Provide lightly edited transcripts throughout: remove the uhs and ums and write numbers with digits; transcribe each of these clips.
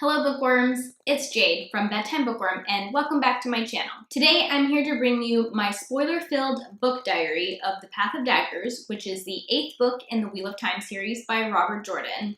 Hello bookworms, it's Jade from Bedtime Bookworm and welcome back to my channel. Today I'm here to bring you my spoiler-filled book diary of The Path of Daggers, which is the 8th book in the Wheel of Time series by Robert Jordan.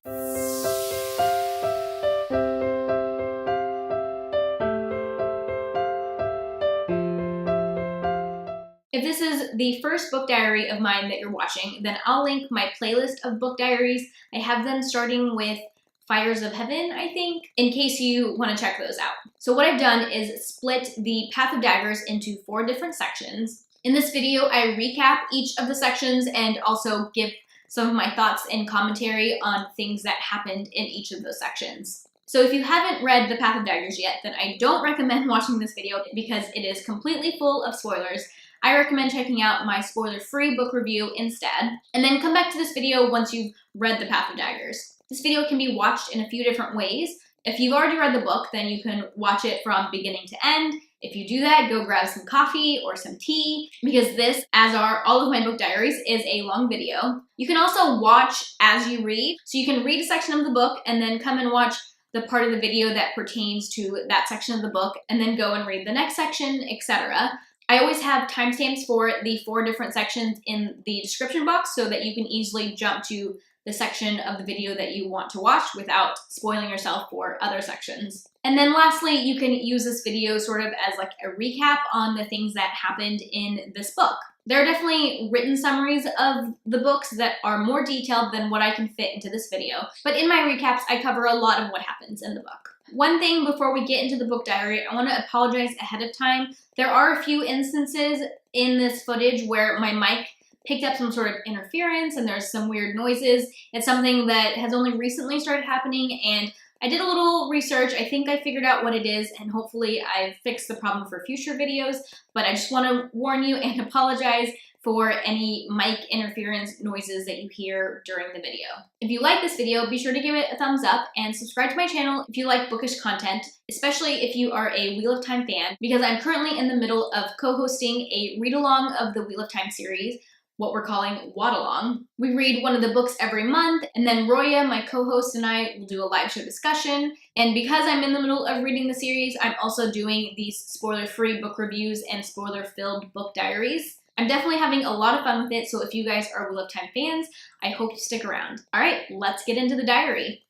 If this is the first book diary of mine that you're watching, then I'll link my playlist of book diaries. I have them starting with Fires of Heaven, I think, in case you want to check those out. So what I've done is split the Path of Daggers into 4 different sections. In this video, I recap each of the sections and also give some of my thoughts and commentary on things that happened in each of those sections. So if you haven't read The Path of Daggers yet, then I don't recommend watching this video because it is completely full of spoilers. I recommend checking out my spoiler-free book review instead, and then come back to this video once you've read The Path of Daggers. This video can be watched in a few different ways. If you've already read the book, then you can watch it from beginning to end. If you do that, go grab some coffee or some tea, because this, as are all of my book diaries, is a long video. You can also watch as you read, so you can read a section of the book and then come and watch the part of the video that pertains to that section of the book, and then go and read the next section, etc. I always have timestamps for the 4 different sections in the description box so that you can easily jump to the section of the video that you want to watch without spoiling yourself for other sections. And then lastly, you can use this video sort of as like a recap on the things that happened in this book. There are definitely written summaries of the books that are more detailed than what I can fit into this video, but in my recaps, I cover a lot of what happens in the book. One thing before we get into the book diary, I want to apologize ahead of time. There are a few instances in this footage where my mic picked up some sort of interference and there's some weird noises. It's something that has only recently started happening, and I did a little research. I think I figured out what it is, and hopefully I've fixed the problem for future videos, but I just want to warn you and apologize for any mic interference noises that you hear during the video. If you like this video, be sure to give it a thumbs up and subscribe to my channel if you like bookish content, especially if you are a Wheel of Time fan, because I'm currently in the middle of co-hosting a read-along of the Wheel of Time series, what we're calling Wad-along. We read one of the books every month, and then Roya, my co-host, and I will do a live show discussion. And because I'm in the middle of reading the series, I'm also doing these spoiler-free book reviews and spoiler-filled book diaries. I'm definitely having a lot of fun with it, so if you guys are Wheel of Time fans, I hope you stick around. All right, let's get into the diary.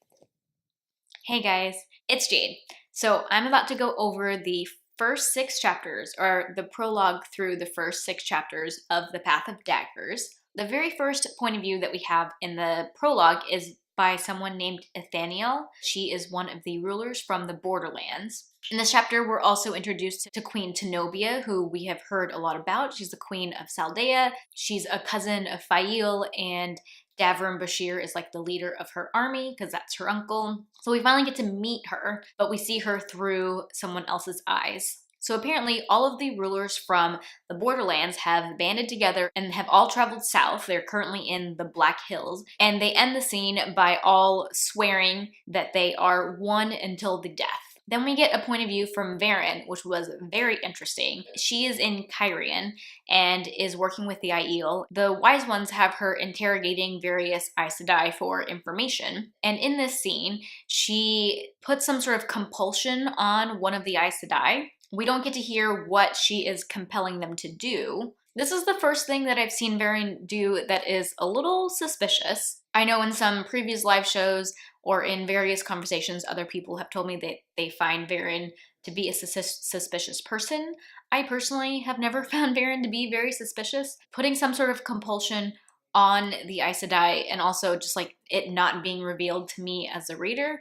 Hey guys, it's Jade. So I'm about to go over the first 6 chapters, or the prologue through the first 6 chapters of The Path of Daggers. The very first point of view that we have in the prologue is by someone named Ethaniel. She is one of the rulers from the Borderlands. In this chapter, we're also introduced to Queen Tenobia, who we have heard a lot about. She's the queen of Saldea. She's a cousin of Fail, and Davram Bashir is like the leader of her army because that's her uncle. So we finally get to meet her, but we see her through someone else's eyes. So apparently all of the rulers from the Borderlands have banded together and have all traveled south. They're currently in the Black Hills, and they end the scene by all swearing that they are one until the death. Then we get a point of view from Varen, which was very interesting. She is in Kyrian and is working with the Aiel. The Wise Ones have her interrogating various Aes Sedai for information. And in this scene, she puts some sort of compulsion on one of the Aes Sedai. We don't get to hear what she is compelling them to do. This is the first thing that I've seen Varen do that is a little suspicious. I know in some previous live shows or in various conversations, other people have told me that they find Varen to be a suspicious person. I personally have never found Varen to be very suspicious. Putting some sort of compulsion on the Aes Sedai and also just like it not being revealed to me as a reader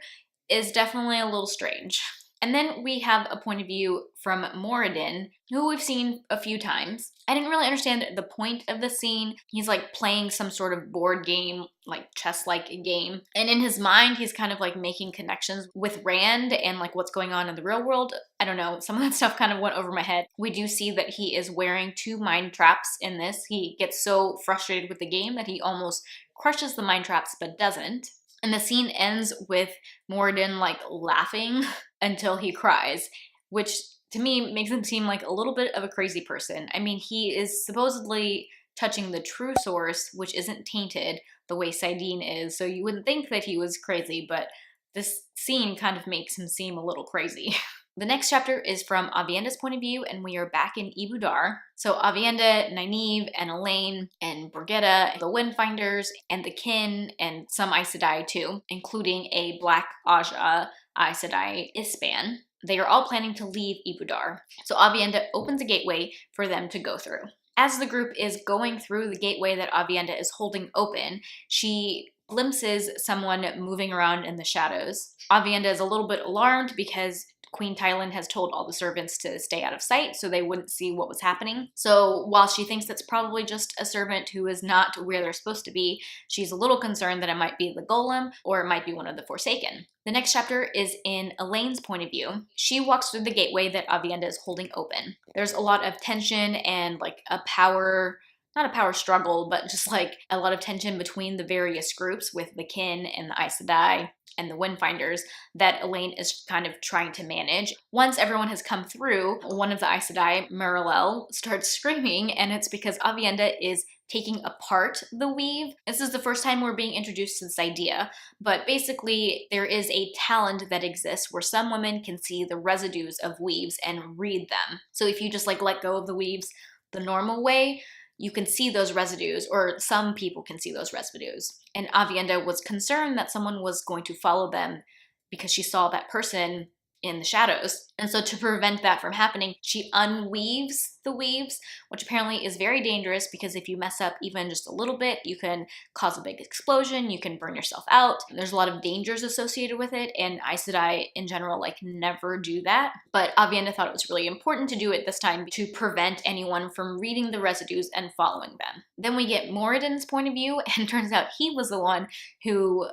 is definitely a little strange. And then we have a point of view from Moradin, who we've seen a few times. I didn't really understand the point of the scene. He's like playing some sort of board game, like chess-like game. And in his mind, he's kind of like making connections with Rand and like what's going on in the real world. I don't know, some of that stuff kind of went over my head. We do see that he is wearing 2 mind traps in this. He gets so frustrated with the game that he almost crushes the mind traps but doesn't. And the scene ends with Moradin like laughing until he cries, which to me makes him seem like a little bit of a crazy person. I mean, he is supposedly touching the true source, which isn't tainted the way Saidin is, so you wouldn't think that he was crazy, but this scene kind of makes him seem a little crazy. The next chapter is from Avienda's point of view, and we are back in Ibudar. So Avienda, Nynaeve, and Elaine, and Brigetta, the Windfinders, and the Kin, and some Aes Sedai too, including a Black Aja Aes Sedai Ispan. They are all planning to leave Ibudar. So Avienda opens a gateway for them to go through. As the group is going through the gateway that Avienda is holding open, she glimpses someone moving around in the shadows. Avienda is a little bit alarmed because Queen Tylan has told all the servants to stay out of sight so they wouldn't see what was happening. So while she thinks that's probably just a servant who is not where they're supposed to be, she's a little concerned that it might be the Golem or it might be one of the Forsaken. The next chapter is in Elaine's point of view. She walks through the gateway that Avienda is holding open. There's a lot of tension and like a power, not a power struggle, but just like a lot of tension between the various groups with the Kin and the Aes Sedai and the Windfinders that Elaine is kind of trying to manage. Once everyone has come through, one of the Aes Sedai, Miralel, starts screaming, and it's because Avienda is taking apart the weave. This is the first time we're being introduced to this idea, but basically there is a talent that exists where some women can see the residues of weaves and read them. So if you just like let go of the weaves the normal way, you can see those residues, or some people can see those residues. And Avienda was concerned that someone was going to follow them because she saw that person in the shadows. And so to prevent that from happening, she unweaves the weaves, which apparently is very dangerous because if you mess up even just a little bit, you can cause a big explosion, you can burn yourself out. There's a lot of dangers associated with it, and Aes Sedai in general like never do that. But Avienda thought it was really important to do it this time to prevent anyone from reading the residues and following them. Then we get Moradin's point of view, and turns out he was the one who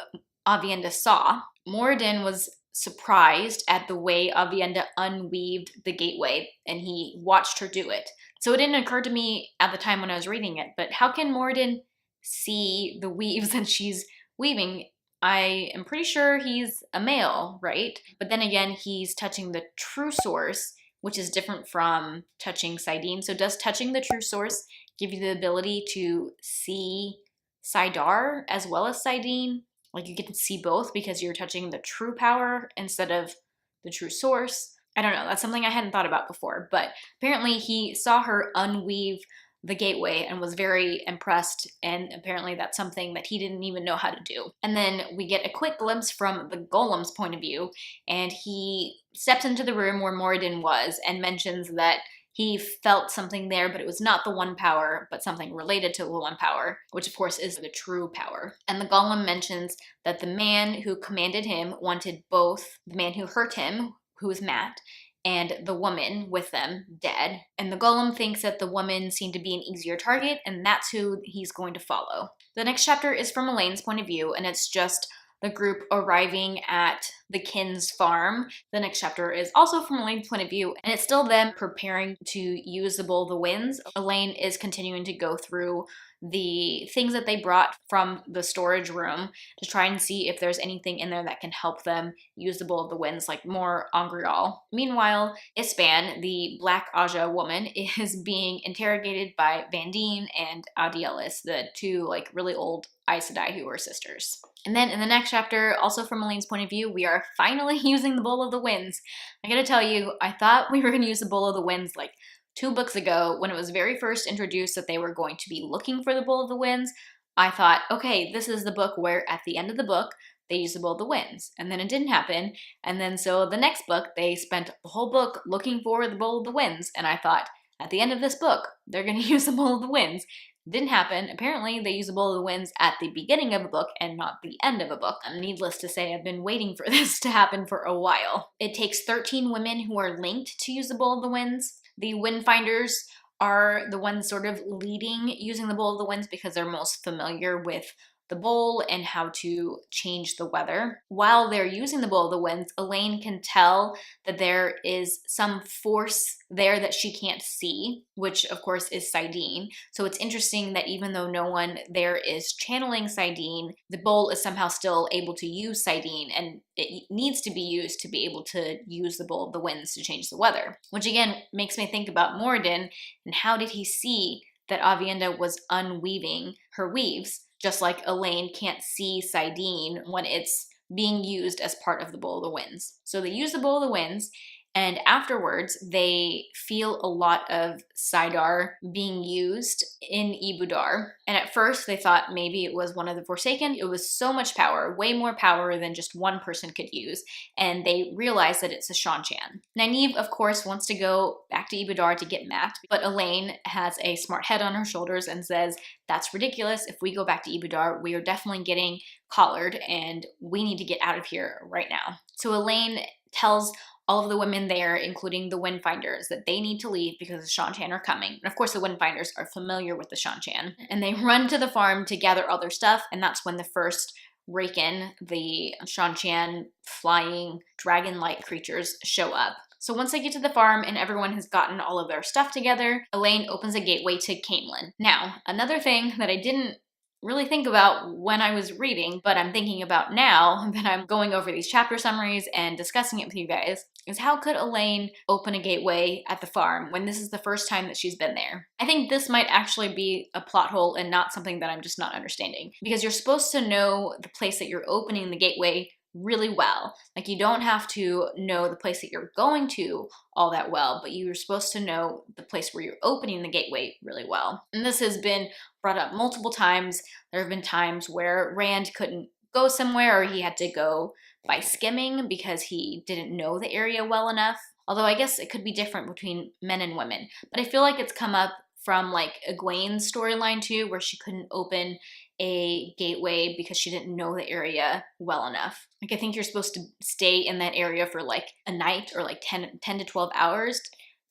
Avienda saw. Moradin was surprised at the way Avienda unweaved the gateway, and he watched her do it. So it didn't occur to me at the time when I was reading it, but how can Moradin see the weaves that she's weaving? I am pretty sure he's a male, right? But then again, he's touching the true source, which is different from touching Saidin. So does touching the true source give you the ability to see Saidar as well as Saidin? Like you get to see both because you're touching the true power instead of the true source. I don't know, that's something I hadn't thought about before, but apparently he saw her unweave the gateway and was very impressed, and apparently that's something that he didn't even know how to do. And then we get a quick glimpse from the Golem's point of view, and he steps into the room where Moradin was and mentions that he felt something there, but it was not the one power, but something related to the one power, which of course is the true power. And the Golem mentions that the man who commanded him wanted both the man who hurt him, who is Matt, and the woman with them dead. And the Golem thinks that the woman seemed to be an easier target, and that's who he's going to follow. The next chapter is from Elaine's point of view, and it's just the group arriving at the Kin's farm. The next chapter is also from Elaine's point of view, and it's still them preparing to use the Bowl of the Winds. Elaine is continuing to go through the things that they brought from the storage room to try and see if there's anything in there that can help them use the Bowl of the Winds, like more Angreal. Meanwhile, Ispan, the Black Aja woman, is being interrogated by Vandine and Adielis, the two like really old Aes Sedai who were sisters. And then in the next chapter, also from Elaine's point of view, we are finally using the Bowl of the Winds. I gotta tell you, I thought we were gonna use the Bowl of the Winds like 2 books ago when it was very first introduced that they were going to be looking for the Bowl of the Winds. I thought, okay, this is the book where at the end of the book, they use the Bowl of the Winds. And then it didn't happen. And then so the next book, they spent the whole book looking for the Bowl of the Winds. And I thought, at the end of this book, they're gonna use the Bowl of the Winds. Didn't happen. Apparently, they use the Bowl of the Winds at the beginning of a book and not the end of a book. Needless to say, I've been waiting for this to happen for a while. It takes 13 women who are linked to use the Bowl of the Winds. The Windfinders are the ones sort of leading using the Bowl of the Winds because they're most familiar with the bowl and how to change the weather. While they're using the Bowl of the Winds, Elaine can tell that there is some force there that she can't see, which of course is Saidin. So it's interesting that even though no one there is channeling Saidin, the bowl is somehow still able to use Saidin, and it needs to be used to be able to use the Bowl of the Winds to change the weather. Which again makes me think about Moradin and how did he see that Avienda was unweaving her weaves, just like Elaine can't see Saidin when it's being used as part of the Bowl of the Winds. So they use the Bowl of the Winds, and afterwards, they feel a lot of Saidar being used in Ibudar. And at first, they thought maybe it was one of the Forsaken. It was so much power, way more power than just one person could use. And they realized that it's a Shan-Chan. Nynaeve, of course, wants to go back to Ibudar to get Mat, but Elaine has a smart head on her shoulders and says, that's ridiculous. If we go back to Ibudar, we are definitely getting collared, and we need to get out of here right now. So Elaine tells all of the women there, including the Windfinders, that they need to leave because the Shan-Chan are coming. And of course, the Windfinders are familiar with the Shan-Chan. And they run to the farm to gather all their stuff, and that's when the first Raken, the Shan-Chan flying dragon-like creatures, show up. So once they get to the farm and everyone has gotten all of their stuff together, Elaine opens a gateway to Camelin. Now, another thing that I didn't really think about when I was reading, but I'm thinking about now that I'm going over these chapter summaries and discussing it with you guys, is how could Elaine open a gateway at the farm when this is the first time that she's been there? I think this might actually be a plot hole and not something that I'm just not understanding. Because you're supposed to know the place that you're opening the gateway really well. Like, you don't have to know the place that you're going to all that well, but you're supposed to know the place where you're opening the gateway really well. And this has been brought up multiple times. There have been times where Rand couldn't go somewhere, or he had to go by skimming because he didn't know the area well enough. Although I guess it could be different between men and women. But I feel like it's come up from like Egwene's storyline too, where she couldn't open a gateway because she didn't know the area well enough. Like, I think you're supposed to stay in that area for like a night or like 10 to 12 hours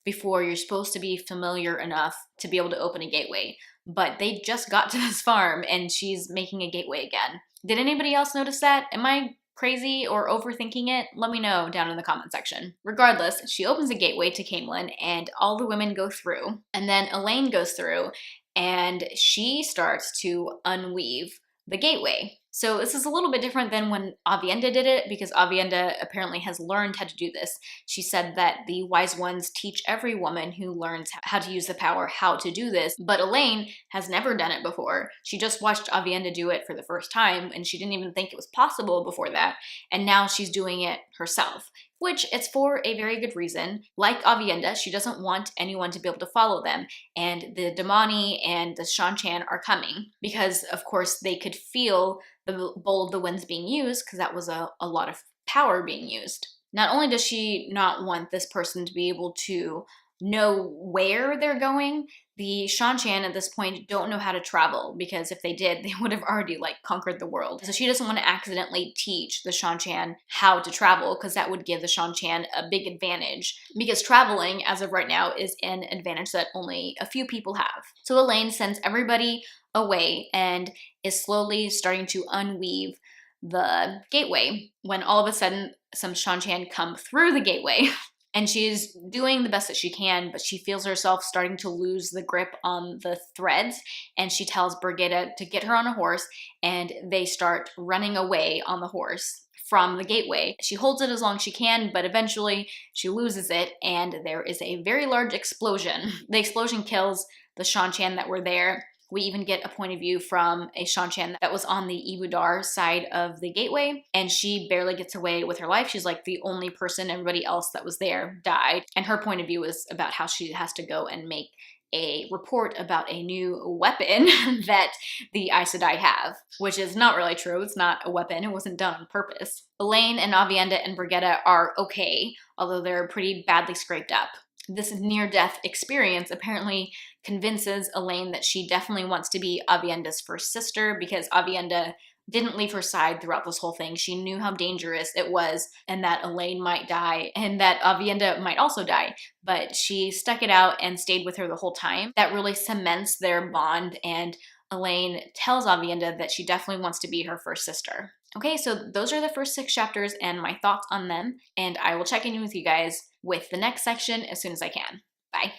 before you're supposed to be familiar enough to be able to open a gateway. But they just got to this farm and she's making a gateway again. Did anybody else notice that? Am I crazy or overthinking it? Let me know down in the comment section. Regardless, she opens a gateway to Camelin and all the women go through. And then Elaine goes through and she starts to unweave the gateway. So this is a little bit different than when Aviendha did it, because Aviendha apparently has learned how to do this. She said that the wise ones teach every woman who learns how to use the power how to do this, but Elaine has never done it before. She just watched Aviendha do it for the first time, and she didn't even think it was possible before that, and now she's doing it herself. Which it's for a very good reason. Like Aviendha, she doesn't want anyone to be able to follow them, and the Damani and the Shan-Chan are coming because, of course, they could feel the Bowl of the Winds being used because that was a lot of power being used. Not only does she not want this person to be able to know where they're going, the Shan-Chan at this point don't know how to travel, because if they did, they would have already like conquered the world. So she doesn't want to accidentally teach the Shan-Chan how to travel, because that would give the Shan-Chan a big advantage, because traveling as of right now is an advantage that only a few people have. So Elaine sends everybody away and is slowly starting to unweave the gateway when all of a sudden some Shan-Chan come through the gateway. And she's doing the best that she can, but she feels herself starting to lose the grip on the threads, and she tells Birgitte to get her on a horse, and they start running away on the horse from the gateway. She holds it as long as she can, but eventually she loses it, and there is a very large explosion. The explosion kills the Shan-Chan that were there. We even get a point of view from a Shan-Chan that was on the Ibudar side of the gateway, and she barely gets away with her life. She's like the only person, everybody else that was there died. And her point of view is about how she has to go and make a report about a new weapon that the Aes Sedai have, which is not really true. It's not a weapon. It wasn't done on purpose. Elaine and Aviendha and Birgitte are okay, although they're pretty badly scraped up. This near-death experience apparently convinces Elaine that she definitely wants to be Aviendha's first sister, because Aviendha didn't leave her side throughout this whole thing. She knew how dangerous it was and that Elaine might die and that Aviendha might also die, but she stuck it out and stayed with her the whole time. That really cements their bond, and Elaine tells Aviendha that she definitely wants to be her first sister. Okay, so those are the first 6 chapters and my thoughts on them, and I will check in with you guys with the next section as soon as I can. Bye.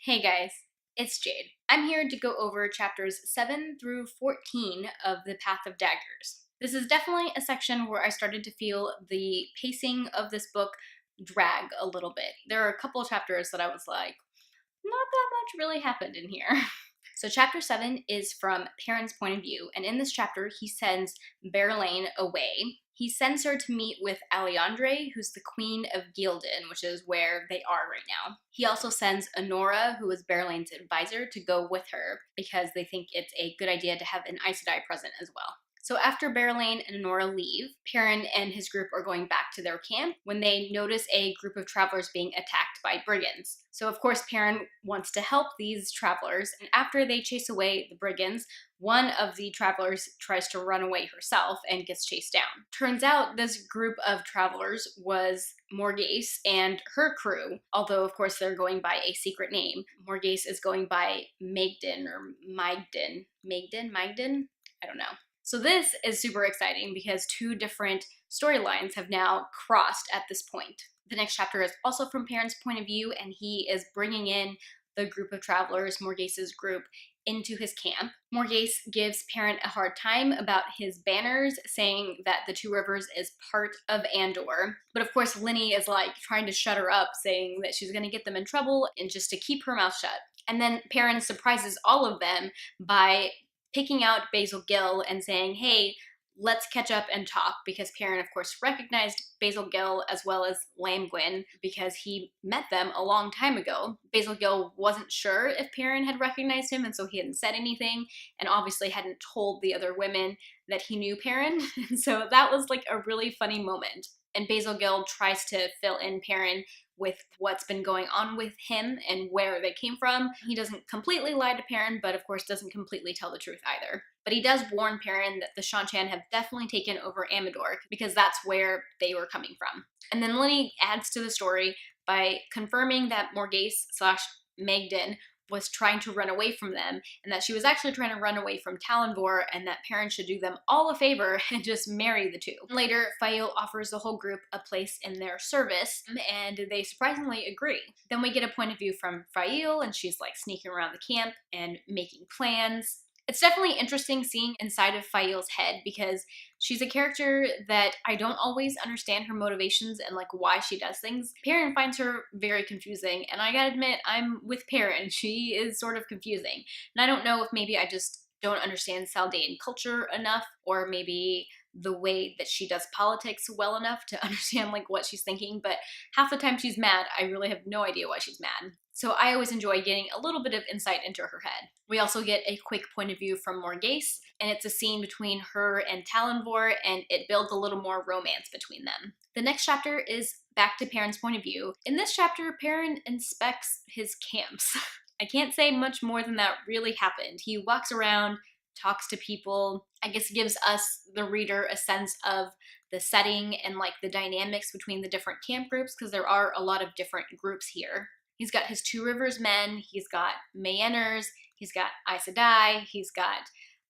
Hey guys, it's Jade. I'm here to go over chapters 7 through 14 of the Path of Daggers. This is definitely a section where I started to feel the pacing of this book drag a little bit. There are a couple of chapters that I was like, not that much really happened in here. So chapter 7 is from Perrin's point of view, and in this chapter he sends Berelain away. He sends her to meet with Alliandre, who's the queen of Gildan, which is where they are right now. He also sends Honora, who is Berelain's advisor, to go with her because they think it's a good idea to have an Aes Sedai present as well. So after Berelain and Honora leave, Perrin and his group are going back to their camp when they notice a group of travelers being attacked by brigands. So of course Perrin wants to help these travelers, and after they chase away the brigands, one of the travelers tries to run away herself and gets chased down. Turns out this group of travelers was Morghese and her crew, although of course they're going by a secret name. Morghese is going by Magdin or Magdin. Magdin? I don't know. So this is super exciting because two different storylines have now crossed at this point. The next chapter is also from Perrin's point of view, and he is bringing in the group of travelers, Morghese's group, into his camp. Morghese gives Perrin a hard time about his banners, saying that the Two Rivers is part of Andor. But of course, Linny is like trying to shut her up, saying that she's going to get them in trouble and just to keep her mouth shut. And then Perrin surprises all of them by picking out Basil Gill and saying, hey, let's catch up and talk, because Perrin, of course, recognized Basil Gill as well as Lamgwin because he met them a long time ago. Basil Gill wasn't sure if Perrin had recognized him, and so he hadn't said anything, and obviously hadn't told the other women that he knew Perrin. So that was like a really funny moment. And Basil Gill tries to fill in Perrin with what's been going on with him and where they came from. He doesn't completely lie to Perrin, but of course doesn't completely tell the truth either. But he does warn Perrin that the Shan-Chan have definitely taken over Amador because that's where they were coming from. And then Linny adds to the story by confirming that Morghese / Magdin was trying to run away from them, and that she was actually trying to run away from Talonvor, and that Perrin should do them all a favor and just marry the two. Later, Fael offers the whole group a place in their service, and they surprisingly agree. Then we get a point of view from Fael, and she's like sneaking around the camp and making plans. It's definitely interesting seeing inside of Fael's head because she's a character that I don't always understand her motivations and like why she does things. Perrin finds her very confusing, and I gotta admit, I'm with Perrin. She is sort of confusing. And I don't know if maybe I just don't understand Saldaean culture enough, or maybe the way that she does politics well enough to understand like what she's thinking, but half the time she's mad, I really have no idea why she's mad. So I always enjoy getting a little bit of insight into her head. We also get a quick point of view from Morghese, and it's a scene between her and Talonvor, and it builds a little more romance between them. The next chapter is back to Perrin's point of view. In this chapter, Perrin inspects his camps. I can't say much more than that really happened. He walks around, talks to people, I guess gives us, the reader, a sense of the setting and like the dynamics between the different camp groups, because there are a lot of different groups here. He's got his Two Rivers men, he's got Mayenners, he's got Aes Sedai, he's got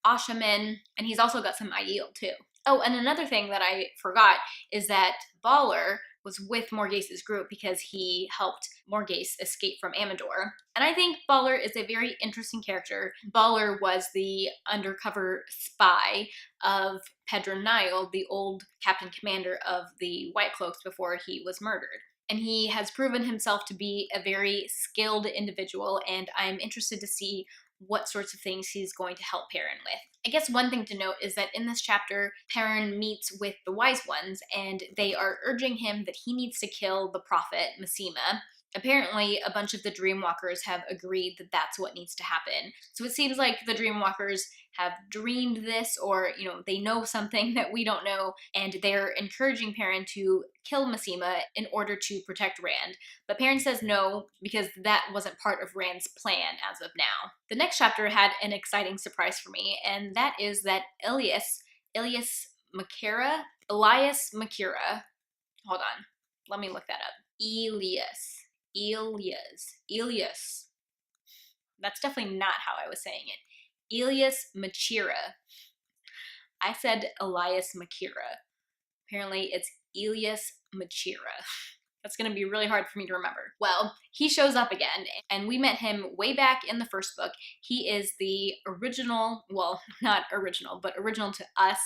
Ashaman, and he's also got some Aiel too. Oh, and another thing that I forgot is that Baller was with Morghese's group because he helped Morghese escape from Amador. And I think Baller is a very interesting character. Baller was the undercover spy of Pedron Niall, the old captain commander of the White Cloaks before he was murdered. And he has proven himself to be a very skilled individual, and I'm interested to see what sorts of things he's going to help Perrin with. I guess one thing to note is that in this chapter, Perrin meets with the Wise Ones, and they are urging him that he needs to kill the prophet, Masema. Apparently, a bunch of the Dreamwalkers have agreed that that's what needs to happen. So it seems like the Dreamwalkers have dreamed this, or, you know, they know something that we don't know, and they're encouraging Perrin to kill Masema in order to protect Rand. But Perrin says no, because that wasn't part of Rand's plan as of now. The next chapter had an exciting surprise for me, and that is that Elias Makira, hold on, let me look that up. Elias. That's definitely not how I was saying it. Elias Machira. I said Elias Makira. Apparently it's Elias Machira. That's going to be really hard for me to remember. Well, he shows up again, and we met him way back in the first book. He is the original, well, not original, but original to us,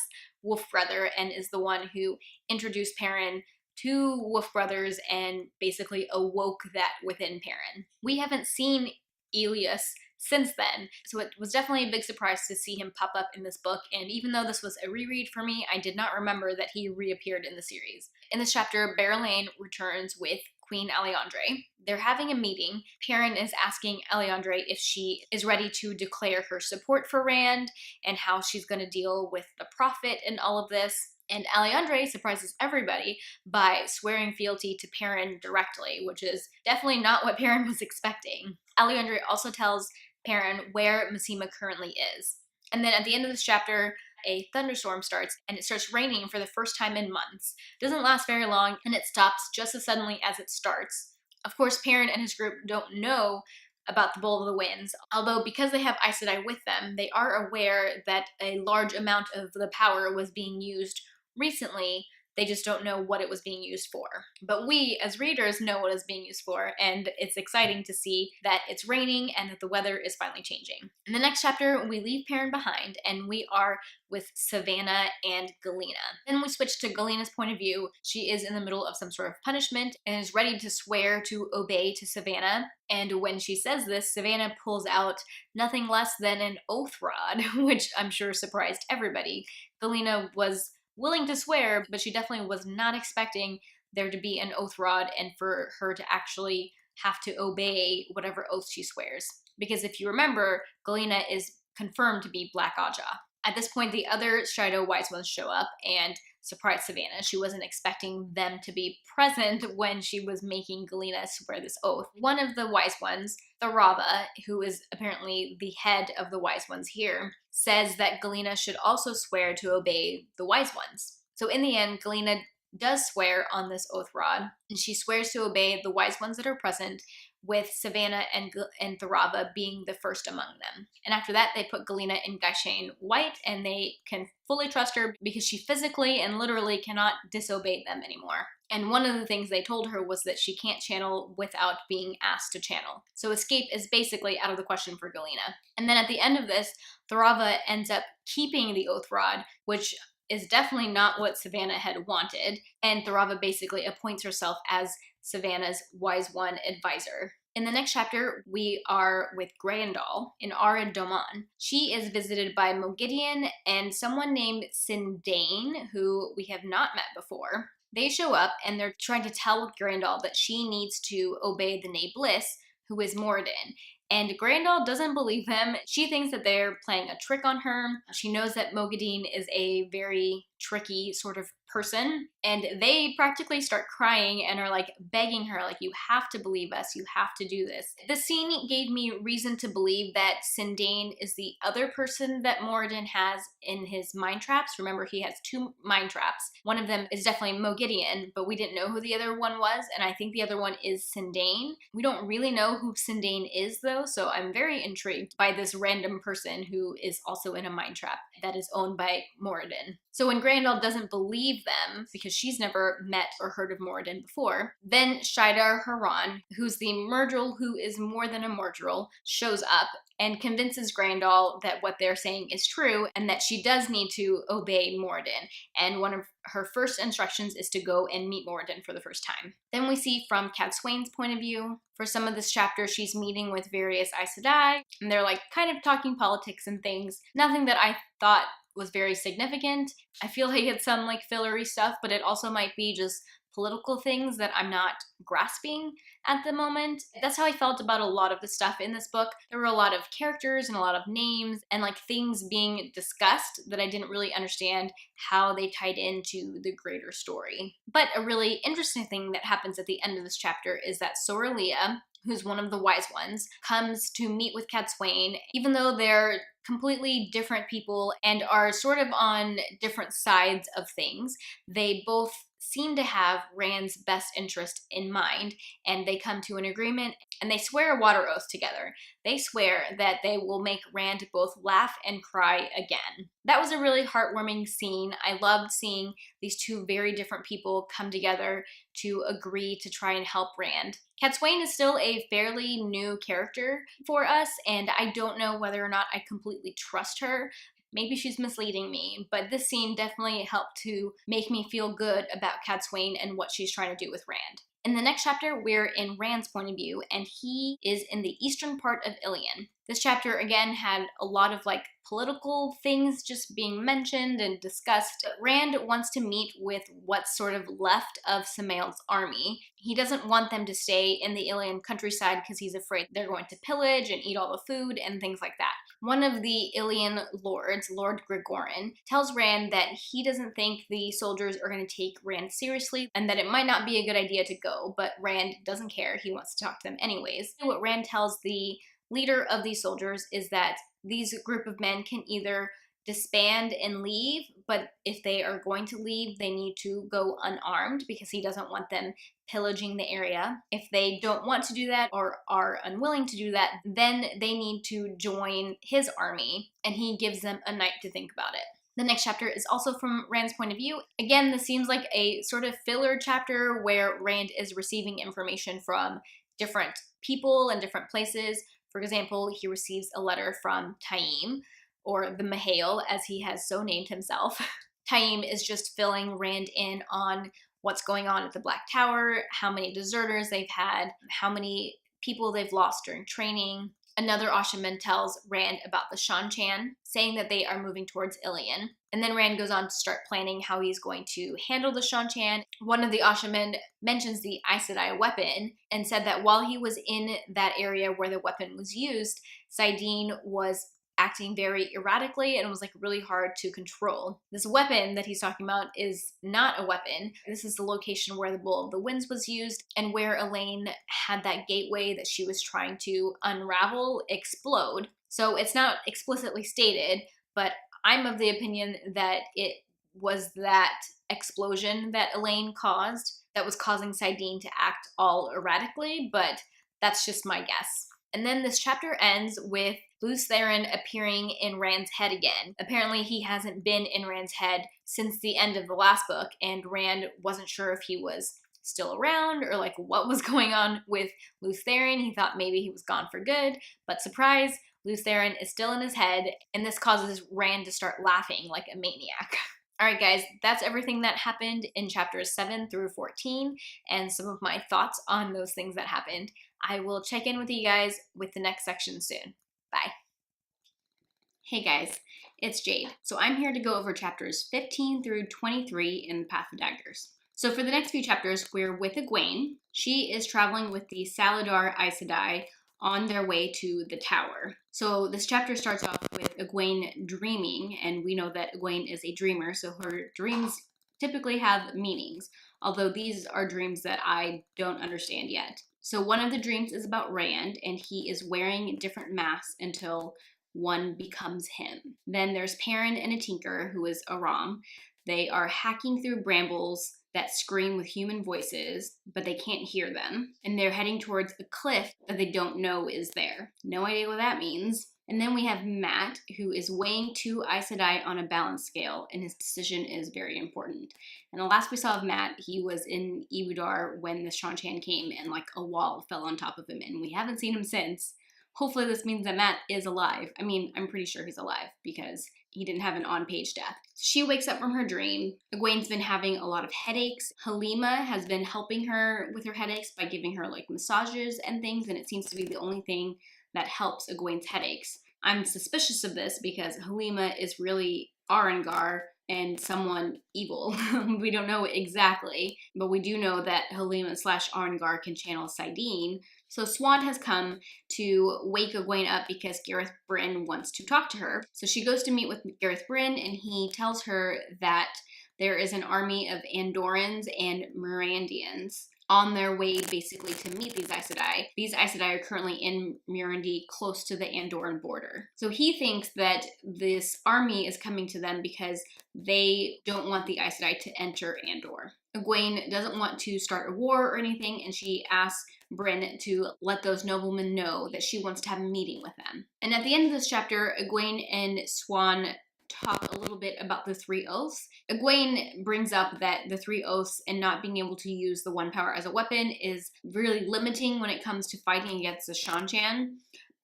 Wolf Brother, and is the one who introduced Perrin to Wolf Brothers and basically awoke that within Perrin. We haven't seen Elias since then. So it was definitely a big surprise to see him pop up in this book, and even though this was a reread for me, I did not remember that he reappeared in the series. In this chapter, Berelaine returns with Queen Alliandre. They're having a meeting. Perrin is asking Alliandre if she is ready to declare her support for Rand and how she's going to deal with the Prophet and all of this. And Alliandre surprises everybody by swearing fealty to Perrin directly, which is definitely not what Perrin was expecting. Alliandre also tells Perrin where Massima currently is. And then at the end of this chapter, a thunderstorm starts, and it starts raining for the first time in months. It doesn't last very long, and it stops just as suddenly as it starts. Of course, Perrin and his group don't know about the Bowl of the Winds, although because they have Aes Sedai with them, they are aware that a large amount of the power was being used recently. They just don't know what it was being used for. But we, as readers, know what it's being used for, and it's exciting to see that it's raining and that the weather is finally changing. In the next chapter, we leave Perrin behind, and we are with Savannah and Galena. Then we switch to Galena's point of view. She is in the middle of some sort of punishment and is ready to swear to obey to Savannah. And when she says this, Savannah pulls out nothing less than an oath rod, which I'm sure surprised everybody. Galena was willing to swear, but she definitely was not expecting there to be an oath rod and for her to actually have to obey whatever oath she swears. Because if you remember, Galena is confirmed to be Black Aja. At this point, the other Shido Wise Ones show up and surprise Savannah. She wasn't expecting them to be present when she was making Galena swear this oath. One of the Wise Ones, Tharava, who is apparently the head of the Wise Ones here, says that Galena should also swear to obey the Wise Ones. So in the end, Galena does swear on this oath rod, and she swears to obey the Wise Ones that are present, with Savannah and Tharava being the first among them. And after that, they put Galena in Gai'Shane White, and they can fully trust her because she physically and literally cannot disobey them anymore. And one of the things they told her was that she can't channel without being asked to channel. So escape is basically out of the question for Galena. And then at the end of this, Tharava ends up keeping the oath rod, which is definitely not what Savannah had wanted. And Tharava basically appoints herself as Savannah's Wise One advisor. In the next chapter, we are with Greyandal in Arid Doman. She is visited by Mogideon and someone named Sindane, who we have not met before. They show up and they're trying to tell Greyandal that she needs to obey the Nay Bliss, who is Moradin. And Greyandal doesn't believe them. She thinks that they're playing a trick on her. She knows that Mogideon is a very tricky sort of person, and they practically start crying and are like begging her, like, you have to believe us, you have to do this. The scene gave me reason to believe that Sindane is the other person that Moradin has in his mind traps. Remember, he has 2 mind traps. One of them is definitely Mogideon, but we didn't know who the other one was, and I think the other one is Sindane. We don't really know who Sindane is though, so I'm very intrigued by this random person who is also in a mind trap that is owned by Moradin. So when Greyandal doesn't believe them, because she's never met or heard of Moradin before, then Shaidar Haran, who's the Murdril who is more than a Murdril, shows up and convinces Greyandal that what they're saying is true and that she does need to obey Moradin. And one of her first instructions is to go and meet Moradin for the first time. Then we see from Cadsuane's point of view, for some of this chapter, she's meeting with various Aes Sedai, and they're like kind of talking politics and things. Nothing that I thought was very significant. I feel like it's some like fillery stuff, but it also might be just political things that I'm not grasping at the moment. That's how I felt about a lot of the stuff in this book. There were a lot of characters and a lot of names and like things being discussed that I didn't really understand how they tied into the greater story. But a really interesting thing that happens at the end of this chapter is that Soralia, who's one of the Wise Ones, comes to meet with Cadsuane, even though they're completely different people and are sort of on different sides of things. They both seem to have Rand's best interest in mind, and they come to an agreement and they swear a water oath together. They swear that they will make Rand both laugh and cry again. That was a really heartwarming scene. I loved seeing these 2 very different people come together to agree to try and help Rand. Cadsuane is still a fairly new character for us, and I don't know whether or not I completely trust her. maybe she's misleading me, but this scene definitely helped to make me feel good about Cadsuane and what she's trying to do with Rand. In the next chapter, we're in Rand's point of view, and he is in the eastern part of Ilion. This chapter, again, had a lot of political things just being mentioned and discussed. Rand wants to meet with what's sort of left of Samael's army. He doesn't want them to stay in the Ilion countryside because he's afraid they're going to pillage and eat all the food and things like that. One of the Ilion lords, Lord Gregorin, tells Rand that he doesn't think the soldiers are going to take Rand seriously and that it might not be a good idea to go, but Rand doesn't care. He wants to talk to them anyways. What Rand tells the leader of these soldiers is that these group of men can either disband and leave, but if they are going to leave, they need to go unarmed because he doesn't want them pillaging the area. If they don't want to do that or are unwilling to do that, then they need to join his army, and he gives them a night to think about it. The next chapter is also from Rand's point of view. Again, this seems like a sort of filler chapter where Rand is receiving information from different people and different places. For example, he receives a letter from Taim, or the Mahale, as he has so named himself. Taim is just filling Rand in on what's going on at the Black Tower, how many deserters they've had, how many people they've lost during training. Another Ashaman tells Rand about the Shan-Chan, saying that they are moving towards Ilion. And then Rand goes on to start planning how he's going to handle the Shan-Chan. One of the Ashaman mentions the Aes Sedai weapon and said that while he was in that area where the weapon was used, Saidin was acting very erratically and was really hard to control. This weapon that he's talking about is not a weapon. This is the location where the Bowl of the Winds was used and where Elaine had that gateway that she was trying to unravel explode. So it's not explicitly stated, but I'm of the opinion that it was that explosion that Elaine caused that was causing Saidin to act all erratically, but that's just my guess. And then this chapter ends with Lews Therin appearing in Rand's head again. Apparently he hasn't been in Rand's head since the end of the last book, and Rand wasn't sure if he was still around or what was going on with Lews Therin. He thought maybe he was gone for good, but surprise, Lews Therin is still in his head, and this causes Rand to start laughing like a maniac. Alright guys, that's everything that happened in chapters 7 through 14 and some of my thoughts on those things that happened. I will check in with you guys with the next section soon. Bye. Hey guys, it's Jade. So I'm here to go over chapters 15 through 23 in Path of Daggers. So for the next few chapters, we're with Egwene. She is traveling with the Saladar Aes Sedai on their way to the tower. So this chapter starts off with Egwene dreaming, and we know that Egwene is a dreamer, so her dreams typically have meanings, although these are dreams that I don't understand yet. So one of the dreams is about Rand, and he is wearing different masks until one becomes him. Then there's Perrin and a tinker, who is Aram. They are hacking through brambles that scream with human voices, but they can't hear them. And they're heading towards a cliff that they don't know is there. No idea what that means. And then we have Matt, who is weighing 2 Aes Sedai on a balance scale, and his decision is very important. And the last we saw of Matt, he was in Ibudar when the Shan-Chan came and a wall fell on top of him, and we haven't seen him since. Hopefully this means that Matt is alive. I mean, I'm pretty sure he's alive because he didn't have an on-page death. She wakes up from her dream. Egwene's been having a lot of headaches. Halima has been helping her with her headaches by giving her massages and things, and it seems to be the only thing that helps Egwene's headaches. I'm suspicious of this because Halima is really Arengar and someone evil. We don't know exactly, but we do know that Halima / Arengar can channel Saidin. So Swant has come to wake Egwene up because Gareth Bryn wants to talk to her. So she goes to meet with Gareth Bryn, and he tells her that there is an army of Andorans and Mirandians on their way basically to meet these Aes Sedai. These Aes Sedai are currently in Mirandi, close to the Andoran border. So he thinks that this army is coming to them because they don't want the Aes Sedai to enter Andor. Egwene doesn't want to start a war or anything, and she asks Bryn to let those noblemen know that she wants to have a meeting with them. And at the end of this chapter, Egwene and Swan talk a little bit about the 3 oaths. Egwene brings up that the 3 oaths and not being able to use the 1 power as a weapon is really limiting when it comes to fighting against the Shan-Chan.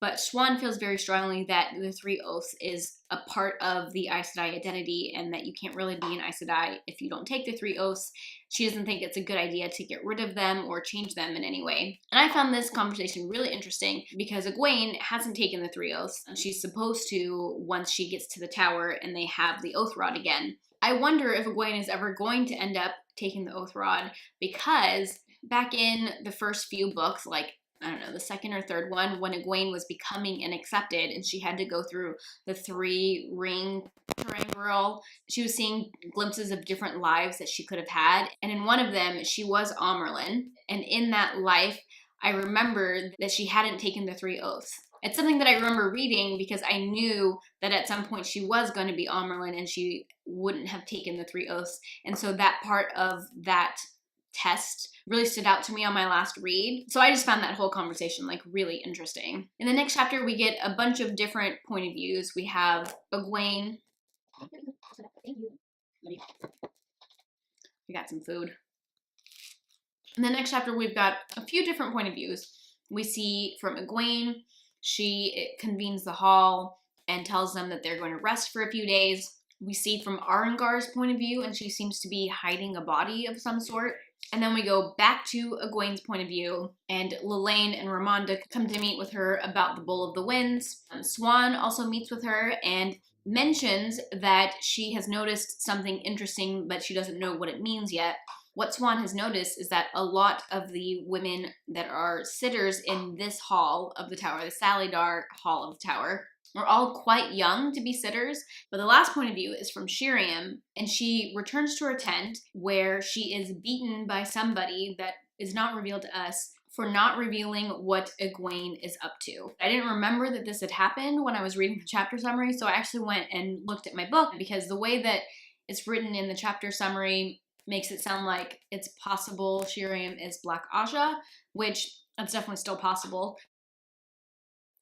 But Swan feels very strongly that the Three Oaths is a part of the Aes Sedai identity and that you can't really be an Aes Sedai if you don't take the Three Oaths. She doesn't think it's a good idea to get rid of them or change them in any way. And I found this conversation really interesting because Egwene hasn't taken the Three Oaths. She's supposed to once she gets to the tower and they have the Oath Rod again. I wonder if Egwene is ever going to end up taking the Oath Rod, because back in the first few books, like I don't know, the second or third one, when Egwene was becoming an accepted and she had to go through the 3-ring triangle, she was seeing glimpses of different lives that she could have had. And in one of them, she was Amerlin. And in that life, I remembered that she hadn't taken the 3 oaths. It's something that I remember reading because I knew that at some point she was going to be Amerlin and she wouldn't have taken the 3 oaths. And so that part of that test really stood out to me on my last read. So I just found that whole conversation like really interesting. In the next chapter, we get a bunch of different point of views. We have Egwene. We got some food. In the next chapter, we've got a few different point of views. We see from Egwene, she convenes the hall and tells them that they're going to rest for a few days. We see from Arengar's point of view, and she seems to be hiding a body of some sort. And then we go back to Egwene's point of view, and Lelaine and Ramonda come to meet with her about the Bowl of the Winds. Swan also meets with her and mentions that she has noticed something interesting, but she doesn't know what it means yet. What Swan has noticed is that a lot of the women that are sitters in this hall of the tower, the Salidar Hall of the Tower, are all quite young to be sitters. But the last point of view is from Shiriam, and she returns to her tent where she is beaten by somebody that is not revealed to us for not revealing what Egwene is up to. I didn't remember that this had happened when I was reading the chapter summary, so I actually went and looked at my book because the way that it's written in the chapter summary makes it sound like it's possible Shiriam is Black Aja, which that's definitely still possible.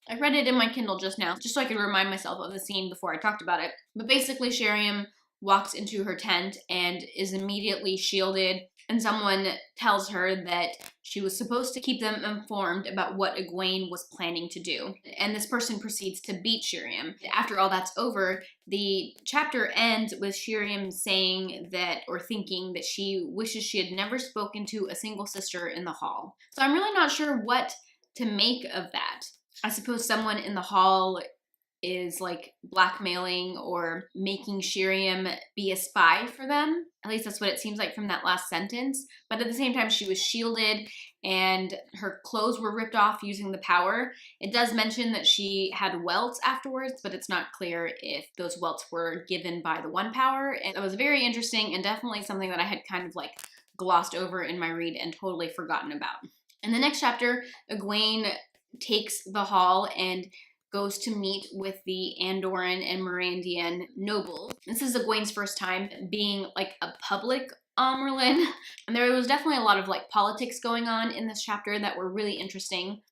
I read it in my Kindle just now, just so I could remind myself of the scene before I talked about it. But basically, Shiriam walks into her tent and is immediately shielded, and someone tells her that she was supposed to keep them informed about what Egwene was planning to do. And this person proceeds to beat Shiriam. After all that's over, the chapter ends with Shiriam saying that, or thinking that she wishes she had never spoken to a single sister in the hall. So I'm really not sure what to make of that. I suppose someone in the hall is like blackmailing or making Shiriam be a spy for them. At least that's what it seems like from that last sentence. But at the same time, she was shielded and her clothes were ripped off using the power. It does mention that she had welts afterwards, but it's not clear if those welts were given by the One Power. And it was very interesting and definitely something that I had kind of like glossed over in my read and totally forgotten about. In the next chapter, Egwene takes the hall and goes to meet with the Andoran and Mirandian nobles. This is Egwene's first time being like a public Amerlin, and there was definitely a lot of like politics going on in this chapter that were really interesting.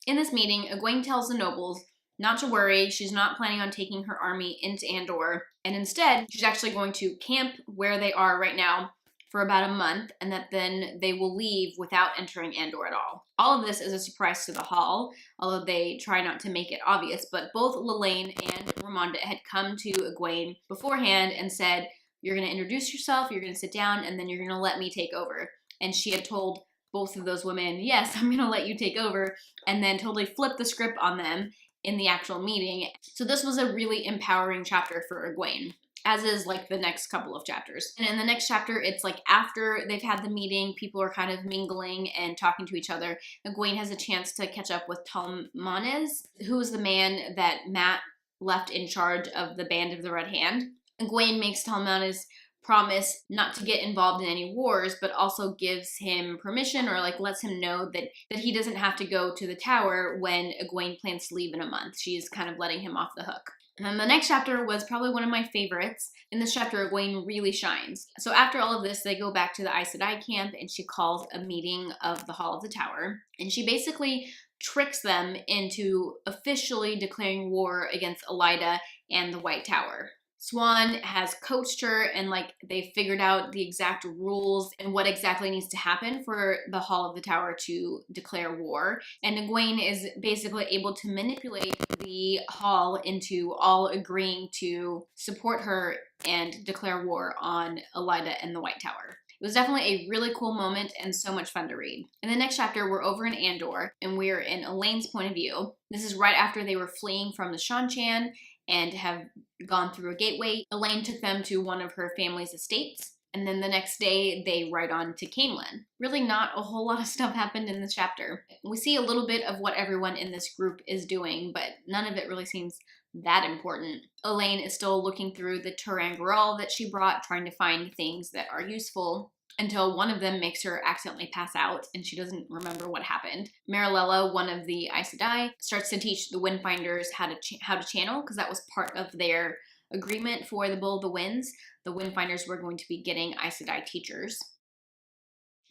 In this meeting, Egwene tells the nobles not to worry, she's not planning on taking her army into Andor, and instead, she's actually going to camp where they are right now for about a month, and that then they will leave without entering Andor at all. All of this is a surprise to the Hall, although they try not to make it obvious, but both Lelaine and Ramonda had come to Egwene beforehand and said, you're going to introduce yourself, you're going to sit down, and then you're going to let me take over. And she had told both of those women, yes, I'm going to let you take over, and then totally flipped the script on them in the actual meeting. So this was a really empowering chapter for Egwene, as is like the next couple of chapters. And in the next chapter, it's like after they've had the meeting, people are kind of mingling and talking to each other. Egwene has a chance to catch up with Talmanes, who was the man that Mat left in charge of the Band of the Red Hand. Egwene makes Talmanes promise not to get involved in any wars, but also gives him permission or like lets him know that he doesn't have to go to the tower when Egwene plans to leave in a month. She's kind of letting him off the hook. And then the next chapter was probably one of my favorites. In this chapter, Egwene really shines. So after all of this, they go back to the Aes Sedai camp and she calls a meeting of the Hall of the Tower. And she basically tricks them into officially declaring war against Elaida and the White Tower. Swan has coached her and like they figured out the exact rules and what exactly needs to happen for the Hall of the Tower to declare war. And Egwene is basically able to manipulate the Hall into all agreeing to support her and declare war on Elaida and the White Tower. It was definitely a really cool moment and so much fun to read. In the next chapter, we're over in Andor and we're in Elaine's point of view. This is right after they were fleeing from the Shan-Chan and have gone through a gateway. Elaine took them to one of her family's estates, and then the next day they ride on to Caemlyn. Really not a whole lot of stuff happened in this chapter. We see a little bit of what everyone in this group is doing, but none of it really seems that important. Elaine is still looking through the Turangarol that she brought, trying to find things that are useful, until one of them makes her accidentally pass out and she doesn't remember what happened. Marilella, one of the Aes Sedai, starts to teach the Windfinders how to channel, because that was part of their agreement for the Bowl of the Winds. The Windfinders were going to be getting Aes Sedai teachers.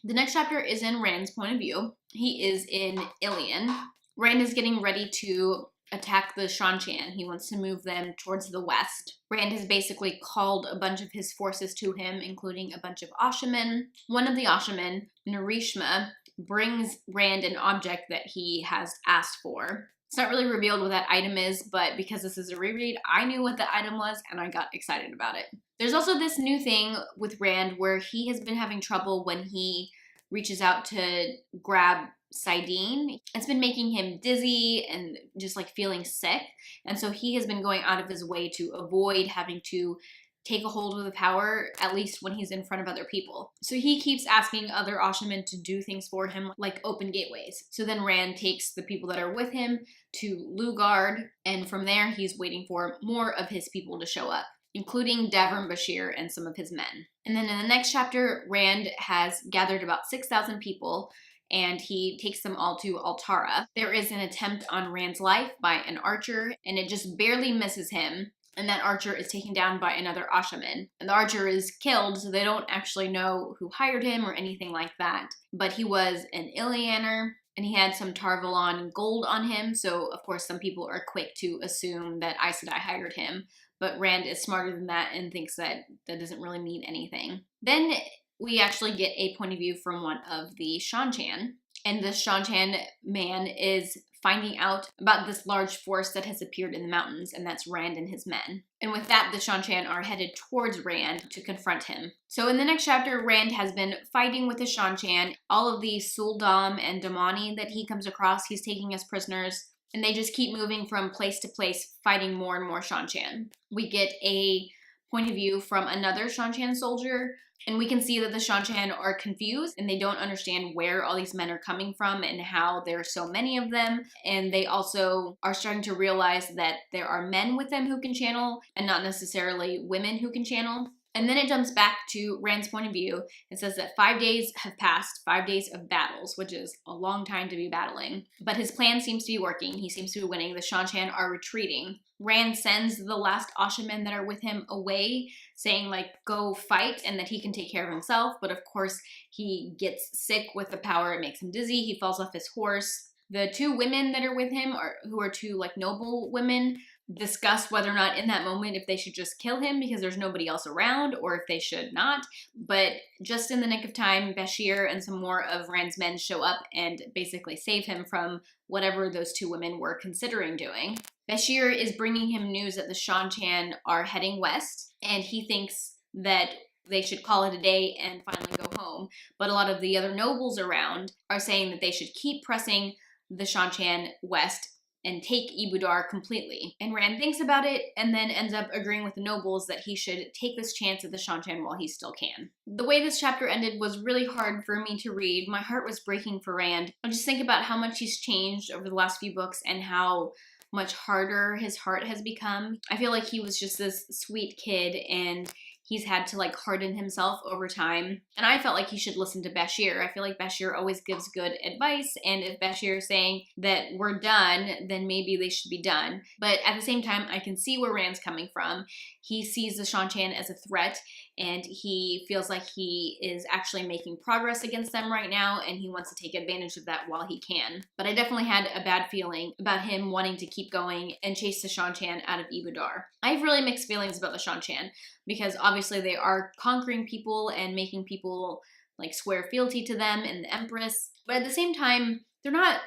The next chapter is in Rand's point of view. He is in Ilion. Rand is getting ready to attack the Shan-Chan. He wants to move them towards the west. Rand has basically called a bunch of his forces to him, including a bunch of Ashamen. One of the Ashamen, Narishma, brings Rand an object that he has asked for. It's not really revealed what that item is, but because this is a reread, I knew what the item was and I got excited about it. There's also this new thing with Rand where he has been having trouble when he reaches out to grab Saidin. It's been making him dizzy and just like feeling sick. And so he has been going out of his way to avoid having to take a hold of the power, at least when he's in front of other people. So he keeps asking other Ashamen to do things for him, like open gateways. So then Rand takes the people that are with him to Lugard, and from there he's waiting for more of his people to show up, including Davern Bashir and some of his men. And then in the next chapter, Rand has gathered about 6,000 people and he takes them all to Altara. There is an attempt on Rand's life by an archer, and it just barely misses him. And that archer is taken down by another Ashaman. And the archer is killed, so they don't actually know who hired him or anything like that. But he was an Ilianer, and he had some Tarvalon gold on him, so of course some people are quick to assume that Aes Sedai hired him. But Rand is smarter than that and thinks that that doesn't really mean anything. Then we actually get a point of view from one of the Shan-Chan. And the Shan-Chan man is finding out about this large force that has appeared in the mountains, and that's Rand and his men. And with that, the Shan-Chan are headed towards Rand to confront him. So in the next chapter, Rand has been fighting with the Shan-Chan. All of the Suldam and Damani that he comes across, he's taking as prisoners. And they just keep moving from place to place, fighting more and more Shan-Chan. We get a point of view from another Shan-Chan soldier, and we can see that the Shan-Chan are confused and they don't understand where all these men are coming from and how there are so many of them. And they also are starting to realize that there are men with them who can channel and not necessarily women who can channel. And then it jumps back to Rand's point of view. It says that 5 days have passed, 5 days of battles, which is a long time to be battling. But his plan seems to be working. He seems to be winning. The Shan-Chan are retreating. Rand sends the last Ashamen that are with him away, saying like, go fight and that he can take care of himself. But of course, he gets sick with the power. It makes him dizzy. He falls off his horse. The two women that are with him, who are two like noble women, discuss whether or not in that moment if they should just kill him because there's nobody else around or if they should not. But just in the nick of time, Bashir and some more of Rand's men show up and basically save him from whatever those two women were considering doing. Bashir is bringing him news that the Shan-Chan are heading west, and he thinks that they should call it a day and finally go home. But a lot of the other nobles around are saying that they should keep pressing the Shan-Chan west and take Ibudar completely. And Rand thinks about it and then ends up agreeing with the nobles that he should take this chance at the Shan-Chan while he still can. The way this chapter ended was really hard for me to read. My heart was breaking for Rand. I just think about how much he's changed over the last few books and how much harder his heart has become. I feel like he was just this sweet kid and he's had to like harden himself over time. And I felt like he should listen to Bashir. I feel like Bashir always gives good advice. And if Bashir is saying that we're done, then maybe they should be done. But at the same time, I can see where Rand's coming from. He sees the Shan-Chan as a threat. and he feels like he is actually making progress against them right now, and he wants to take advantage of that while he can. But I definitely had a bad feeling about him wanting to keep going and chase the Shan-Chan out of Ibudar. I have really mixed feelings about the Shan-Chan, because obviously they are conquering people and making people like swear fealty to them and the Empress, but at the same time, they're not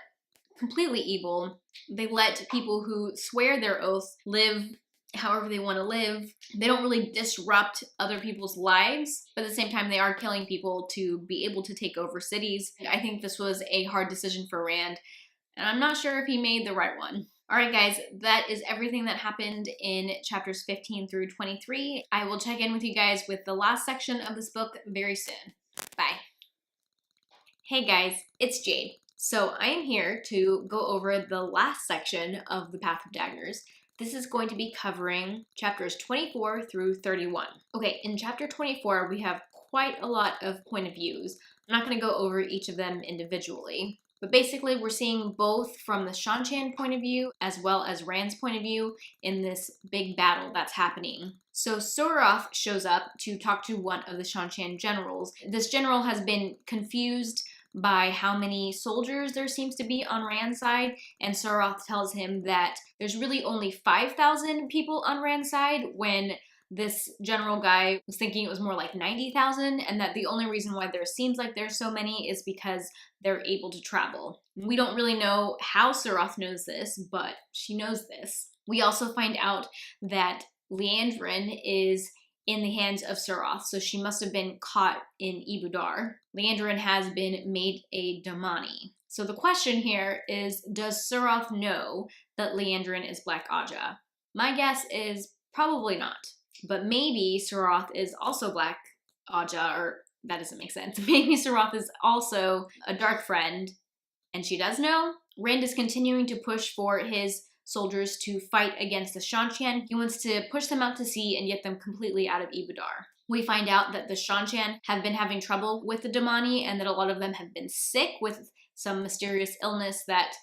completely evil. They let people who swear their oath live however they want to live. They don't really disrupt other people's lives, but at the same time, they are killing people to be able to take over cities. I think this was a hard decision for Rand, and I'm not sure if he made the right one. Alright guys, that is everything that happened in chapters 15 through 23. I will check in with you guys with the last section of this book very soon. Bye. Hey guys, it's Jade. So I am here to go over the last section of the Path of Daggers. This is going to be covering chapters 24 through 31. Okay, in chapter 24, we have quite a lot of point of views. I'm not going to go over each of them individually, but basically we're seeing both from the Shan-Chan point of view as well as Rand's point of view in this big battle that's happening. So Soroth shows up to talk to one of the Shan-Chan generals. This general has been confused by how many soldiers there seems to be on Rand's side, and Soroth tells him that there's really only 5,000 people on Rand's side when this general guy was thinking it was more like 90,000, and that the only reason why there seems like there's so many is because they're able to travel. We don't really know how Soroth knows this, but she knows this. We also find out that Liandrin is in the hands of Soroth, so she must have been caught in Ibudar. Liandrin has been made a Damani. So the question here is, does Soroth know that Liandrin is Black Aja? My guess is probably not, but maybe Soroth is also Black Aja, or that doesn't make sense. Maybe Soroth is also a Dark Friend, and she does know? Rand is continuing to push for his soldiers to fight against the Shan-Chan. He wants to push them out to sea and get them completely out of Ibudar. We find out that the Shan-Chan have been having trouble with the Damani, and that a lot of them have been sick with some mysterious illness that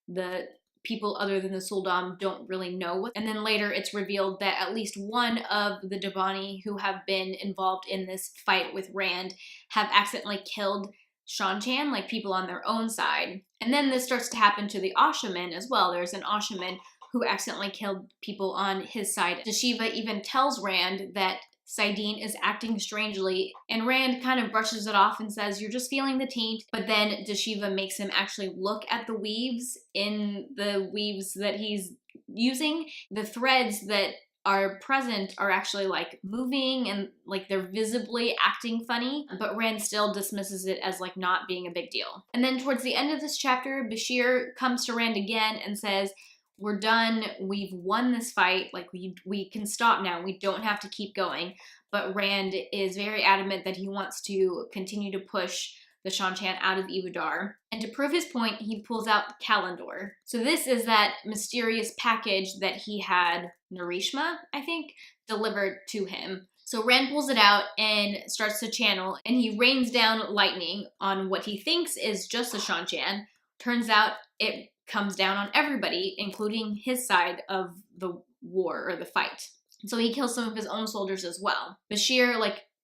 the people other than the Suldam don't really know. And then later it's revealed that at least one of the Damani who have been involved in this fight with Rand have accidentally killed Shan-Chan, like people on their own side. And then this starts to happen to the Ashaman as well. There's an Ashaman who accidentally killed people on his side. Dashiva even tells Rand that Saidin is acting strangely, and Rand kind of brushes it off and says, you're just feeling the taint, but then Dashiva makes him actually look at the weaves in the weaves that he's using. The threads that are present are actually like moving and like they're visibly acting funny, but Rand still dismisses it as like not being a big deal. And then towards the end of this chapter, Bashir comes to Rand again and says, we're done, we've won this fight, like we can stop now, we don't have to keep going. But Rand is very adamant that he wants to continue to push the Shan-Chan out of Ibudar. And to prove his point, he pulls out Kalendor. So this is that mysterious package that he had Narishma, I think, delivered to him. So Rand pulls it out and starts to channel, and he rains down lightning on what he thinks is just the Shan-Chan. Turns out it comes down on everybody, including his side of the war or the fight. So he kills some of his own soldiers as well. Bashir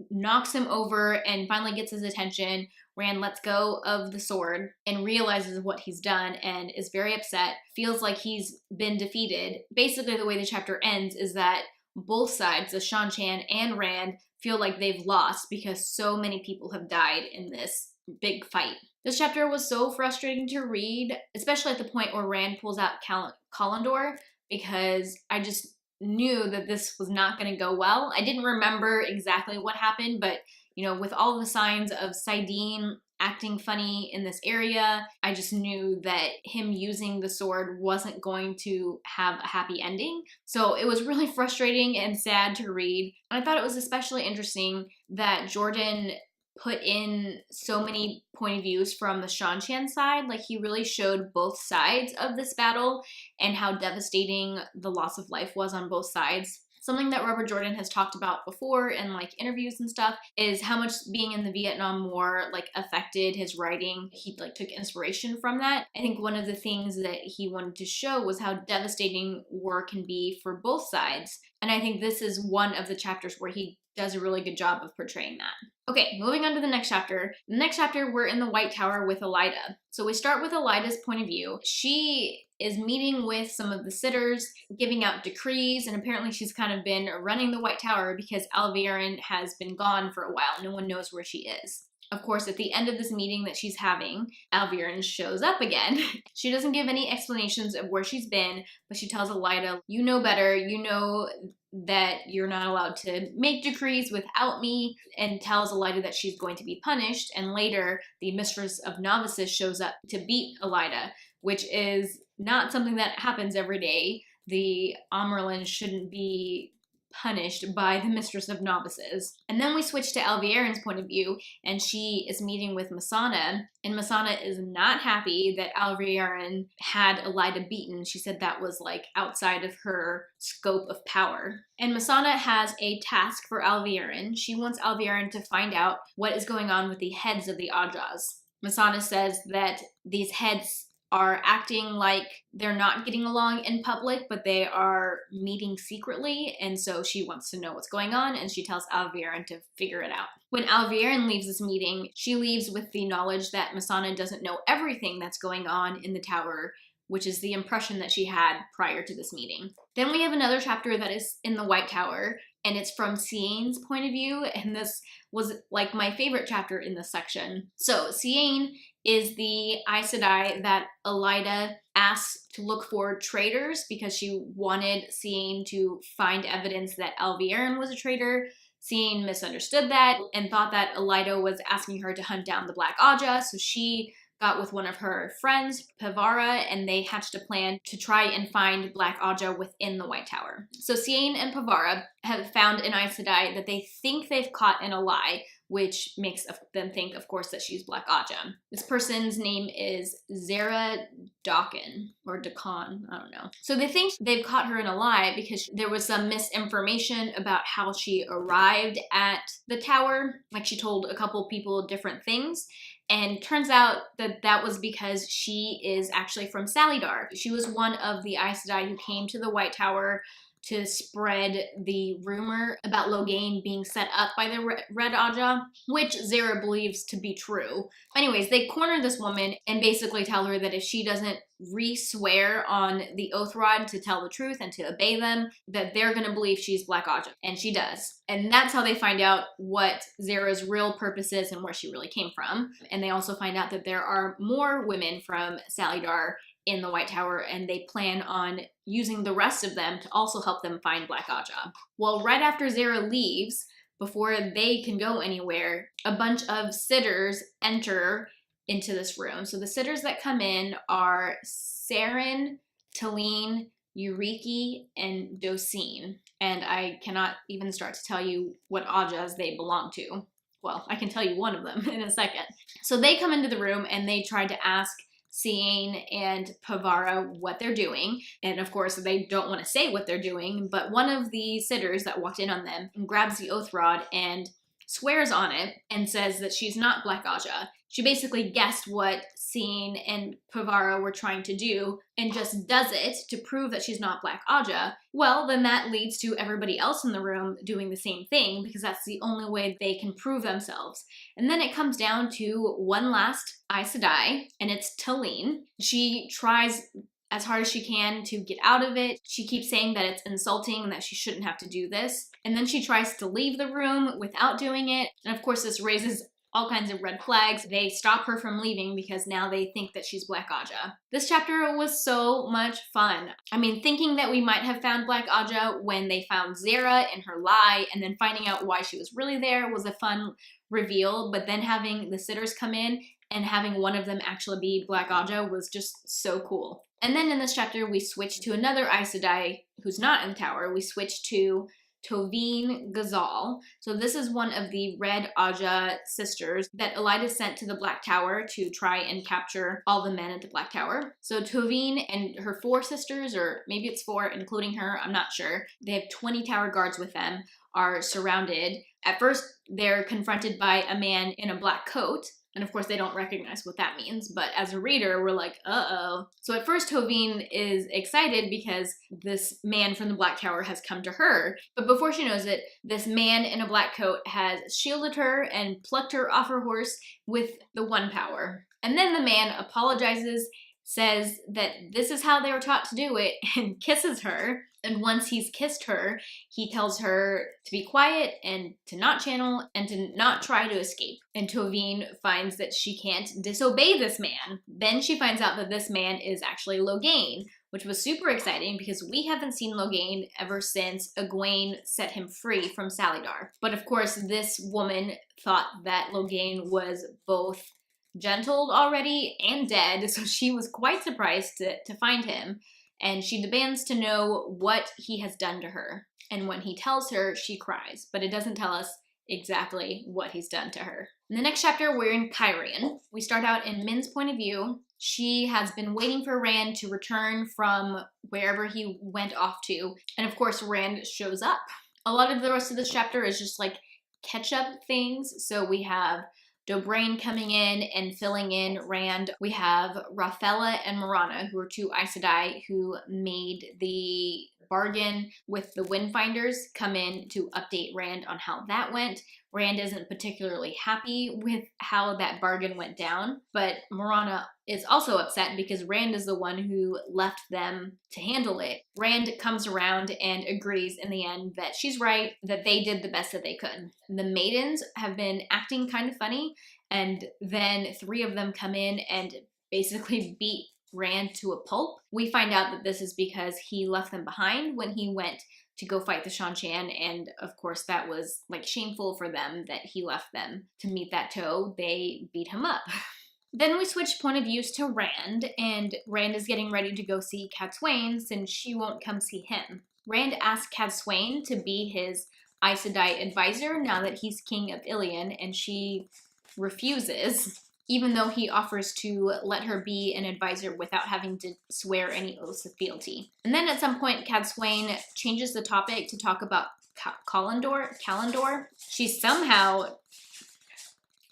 knocks him over and finally gets his attention. Rand lets go of the sword and realizes what he's done and is very upset, feels like he's been defeated. Basically, the way the chapter ends is that both sides, the Shan-Chan and Rand, feel like they've lost because so many people have died in this big fight. This chapter was so frustrating to read, especially at the point where Rand pulls out Kalendor, because I just knew that this was not going to go well. I didn't remember exactly what happened, but with all the signs of Saidin acting funny in this area, I just knew that him using the sword wasn't going to have a happy ending. So it was really frustrating and sad to read. And I thought it was especially interesting that Jordan put in so many point of views from the Shan-Chan side. Like, he really showed both sides of this battle and how devastating the loss of life was on both sides. Something that Robert Jordan has talked about before in interviews and stuff is how much being in the Vietnam War affected his writing. He took inspiration from that. I think one of the things that he wanted to show was how devastating war can be for both sides. And I think this is one of the chapters where he does a really good job of portraying that. Okay, moving on to the next chapter. The next chapter, we're in the White Tower with Elida. So we start with Elida's point of view. She is meeting with some of the sitters, giving out decrees, and apparently she's kind of been running the White Tower because Alviren has been gone for a while. No one knows where she is. Of course, at the end of this meeting that she's having, Alviren shows up again. She doesn't give any explanations of where she's been, but she tells Elida, you know better, you know that you're not allowed to make decrees without me, and tells Elida that she's going to be punished. And later, the Mistress of Novices shows up to beat Elida, which is not something that happens every day. The Amerlin shouldn't be punished by the Mistress of Novices. And then we switch to Alviren's point of view, and she is meeting with Masana, and Masana is not happy that Alviren had Elida beaten. She said that was like outside of her scope of power. And Masana has a task for Alviren. She wants Alviren to find out what is going on with the heads of the Ajas. Masana says that these heads are acting like they're not getting along in public, but they are meeting secretly, and so she wants to know what's going on, and she tells Alviren to figure it out. When Alviren leaves this meeting, she leaves with the knowledge that Masana doesn't know everything that's going on in the tower, which is the impression that she had prior to this meeting. Then we have another chapter that is in the White Tower, and it's from Ciene's point of view, and this was like my favorite chapter in this section. So Ciene is the Aes Sedai that Elida asked to look for traitors because she wanted Ciene to find evidence that Alviren was a traitor. Ciene misunderstood that and thought that Elida was asking her to hunt down the Black Aja, so she got with one of her friends, Pavara, and they hatched a plan to try and find Black Aja within the White Tower. So Ciene and Pavara have found an Aes Sedai that they think they've caught in a lie, which makes them think, of course, that she's Black Aja. This person's name is Zara Dakan, or Dakan, I don't know. So they think they've caught her in a lie because there was some misinformation about how she arrived at the tower. Like, she told a couple people different things. And turns out that that was because she is actually from Salidar. She was one of the Aes Sedai who came to the White Tower to spread the rumor about Logain being set up by the Red Aja, which Zara believes to be true. Anyways, they corner this woman and basically tell her that if she doesn't re-swear on the oath rod to tell the truth and to obey them, that they're gonna believe she's Black Aja, and she does. And that's how they find out what Zara's real purpose is and where she really came from. And they also find out that there are more women from Salidar in the White Tower, and they plan on using the rest of them to also help them find Black Aja. Well, right after Zara leaves, before they can go anywhere, a bunch of sitters enter into this room. So the sitters that come in are Saren, Talene, Eureki, and Dosine. And I cannot even start to tell you what Ajas they belong to. Well, I can tell you one of them in a second. So they come into the room and they try to ask Ciene and Pavara what they're doing, and of course they don't want to say what they're doing, but one of the sitters that walked in on them grabs the oath rod and swears on it and says that she's not Black Aja. She basically guessed what Ciene and Pavara were trying to do and just does it to prove that she's not Black Aja. Well, then that leads to everybody else in the room doing the same thing because that's the only way they can prove themselves. And then it comes down to one last Aes Sedai, and it's Talene. She tries as hard as she can to get out of it. She keeps saying that it's insulting and that she shouldn't have to do this. And then she tries to leave the room without doing it. And of course, this raises all kinds of red flags. They stop her from leaving because now they think that she's Black Aja. This chapter was so much fun. I mean, thinking that we might have found Black Aja when they found Zara in her lie, and then finding out why she was really there was a fun reveal, but then having the sitters come in and having one of them actually be Black Aja was just so cool. And then in this chapter, we switch to another Aes Sedai who's not in the tower. We switch to Tovine Ghazal. So this is one of the Red Aja sisters that Elida sent to the Black Tower to try and capture all the men at the Black Tower. So Tovine and her 4 sisters, or maybe it's 4, including her, I'm not sure. They have 20 tower guards with them, are surrounded. At first, they're confronted by a man in a black coat, And of course, they don't recognize what that means, but as a reader, we're like, uh-oh. So at first, Tovine is excited because this man from the Black Tower has come to her. But before she knows it, this man in a black coat has shielded her and plucked her off her horse with the one power. And then the man apologizes, says that this is how they were taught to do it, and kisses her. And once he's kissed her, he tells her to be quiet and to not channel and to not try to escape. And Tovine finds that she can't disobey this man. Then she finds out that this man is actually Logain, which was super exciting because we haven't seen Logain ever since Egwene set him free from Salidar. But of course, this woman thought that Logain was both gentled already and dead, so she was quite surprised to find him. And she demands to know what he has done to her. And when he tells her, she cries, but it doesn't tell us exactly what he's done to her. In the next chapter, we're in Cairhien. We start out in Min's point of view. She has been waiting for Rand to return from wherever he went off to. And of course, Rand shows up. A lot of the rest of this chapter is just like catch-up things. So we have Dobrain coming in and filling in Rand. We have Rathella and Morana, who are two Aes Sedai who made the bargain with the Windfinders, come in to update Rand on how that went. Rand isn't particularly happy with how that bargain went down, but Morana is also upset because Rand is the one who left them to handle it. Rand comes around and agrees in the end that she's right, that they did the best that they could. The maidens have been acting kind of funny, and then 3 of them come in and basically beat Rand to a pulp. We find out that this is because he left them behind when he went to go fight the Shan-Chan, and of course that was like shameful for them that he left them to meet that toe. They beat him up. Then we switch point of views to Rand, and Rand is getting ready to go see Cadsuane since she won't come see him. Rand asks Cadsuane to be his Aes Sedai advisor now that he's king of Ilion, and she refuses, even though he offers to let her be an advisor without having to swear any oaths of fealty. And then at some point, Cadsuane changes the topic to talk about Callandor. She somehow,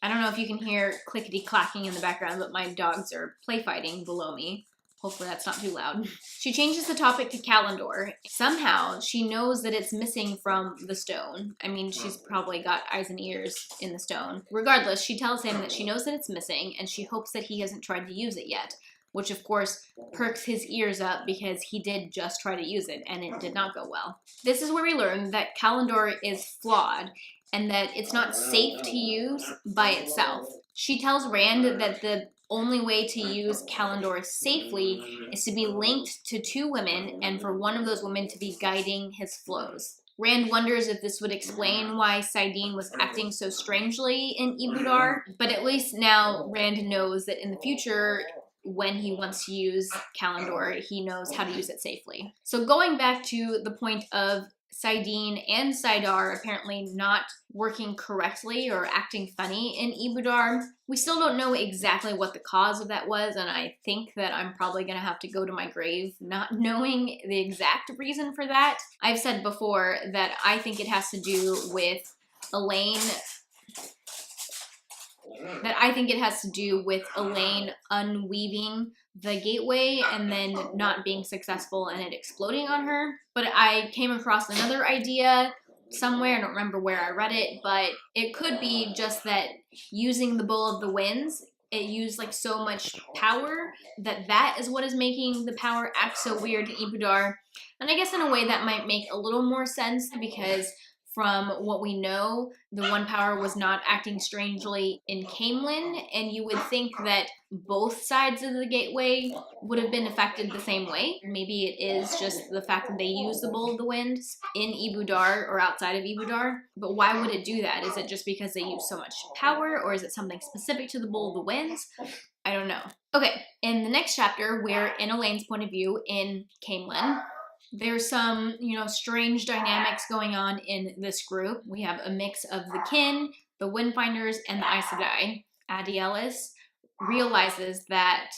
I don't know if you can hear clickety-clacking in the background, but my dogs are play fighting below me. Hopefully that's not too loud. She changes the topic to Callandor. Somehow, she knows that it's missing from the stone. I mean, she's probably got eyes and ears in the stone. Regardless, she tells him that she knows that it's missing, and she hopes that he hasn't tried to use it yet, which of course perks his ears up because he did just try to use it, and it did not go well. This is where we learn that Callandor is flawed, and that it's not safe to use by itself. She tells Rand that the only way to use Callandor safely is to be linked to 2 women, and for one of those women to be guiding his flows. Rand wonders if this would explain why Saidin was acting so strangely in Ibudar, but at least now Rand knows that in the future, when he wants to use Callandor, he knows how to use it safely. So going back to the point of Saidin and Saidar apparently not working correctly or acting funny in Ibudar, we still don't know exactly what the cause of that was, and I think that I'm probably going to have to go to my grave not knowing the exact reason for that. I've said before that I think it has to do with Elaine unweaving the gateway and then not being successful and it exploding on her. But I came across another idea somewhere, I don't remember where I read it, but it could be just that using the Bowl of the Winds, it used like so much power that is what is making the power act so weird in Ibudar. And I guess in a way that might make a little more sense because from what we know, the one power was not acting strangely in Caemlyn, and you would think that both sides of the gateway would have been affected the same way. Maybe it is just the fact that they use the Bowl of the Winds in Ibudar or outside of Ibudar, but why would it do that? Is it just because they use so much power, or is it something specific to the Bowl of the Winds? I don't know. Okay, in the next chapter, we're in Elaine's point of view in Caemlyn. There's some, strange dynamics going on in this group. We have a mix of the kin, the Windfinders, and the Aes Sedai. Adielis realizes that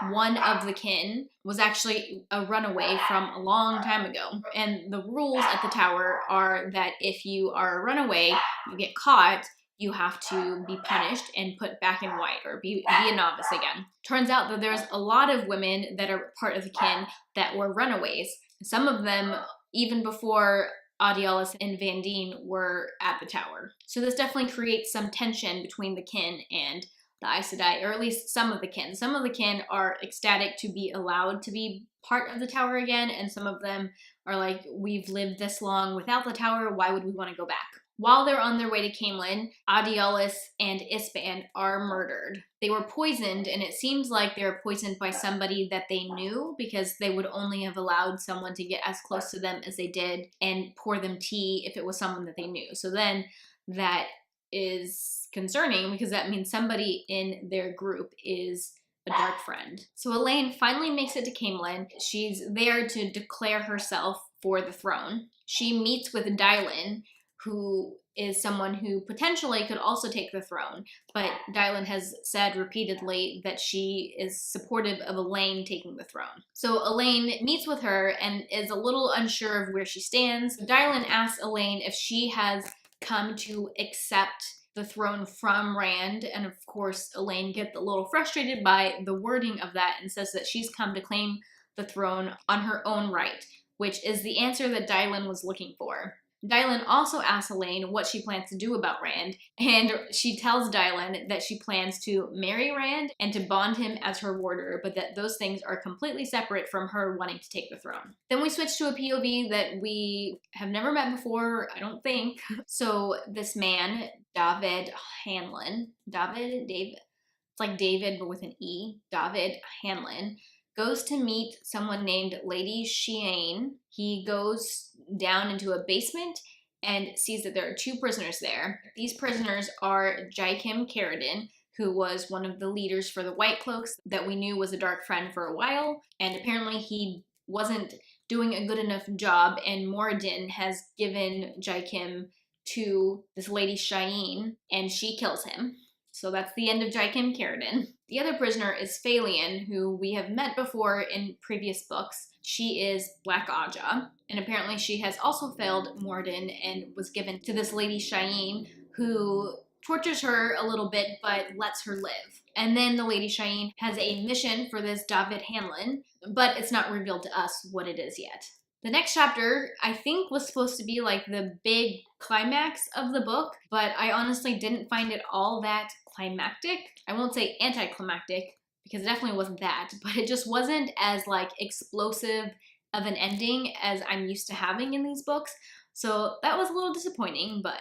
one of the kin was actually a runaway from a long time ago. And the rules at the tower are that if you are a runaway, you get caught, you have to be punished and put back in white or be a novice again. Turns out that there's a lot of women that are part of the kin that were runaways. Some of them, even before Audialis and Vandine were at the tower. So this definitely creates some tension between the kin and the Aes Sedai, or at least some of the kin. Some of the kin are ecstatic to be allowed to be part of the tower again, and some of them are like, we've lived this long without the tower, why would we want to go back? While they're on their way to Caemlyn, Audialis and Ispan are murdered. They were poisoned, and it seems like they were poisoned by somebody that they knew, because they would only have allowed someone to get as close to them as they did and pour them tea if it was someone that they knew. So then that is concerning, because that means somebody in their group is a dark friend. So Elaine finally makes it to Caemlyn. She's there to declare herself for the throne. She meets with Dylan, who is someone who potentially could also take the throne, but Dylan has said repeatedly that she is supportive of Elaine taking the throne. So Elaine meets with her and is a little unsure of where she stands. Dylan asks Elaine if she has come to accept the throne from Rand, and of course Elaine gets a little frustrated by the wording of that and says that she's come to claim the throne on her own right, which is the answer that Dylan was looking for. Dylan also asks Elaine what she plans to do about Rand, and she tells Dylan that she plans to marry Rand and to bond him as her warder, but that those things are completely separate from her wanting to take the throne. Then we switch to a POV that we have never met before, I don't think. So this man, David Hanlon, it's like David but with an E, David Hanlon, goes to meet someone named Lady Shiane. He goes down into a basement and sees that there are two prisoners there. These prisoners are Jaikim Carradine, who was one of the leaders for the White Cloaks that we knew was a dark friend for a while, and apparently he wasn't doing a good enough job, and Moradin has given Jaikim to this Lady Shiane, and she kills him. So that's the end of Jaikim Carradine. The other prisoner is Phalion, who we have met before in previous books. She is Black Aja, and apparently she has also failed Moradin and was given to this Lady Shiane, who tortures her a little bit but lets her live. And then the Lady Shiane has a mission for this David Hanlon, but it's not revealed to us what it is yet. The next chapter, I think, was supposed to be like the big climax of the book, but I honestly didn't find it all that climactic. I won't say anticlimactic, because it definitely wasn't that, but it just wasn't as like explosive of an ending as I'm used to having in these books. So that was a little disappointing, but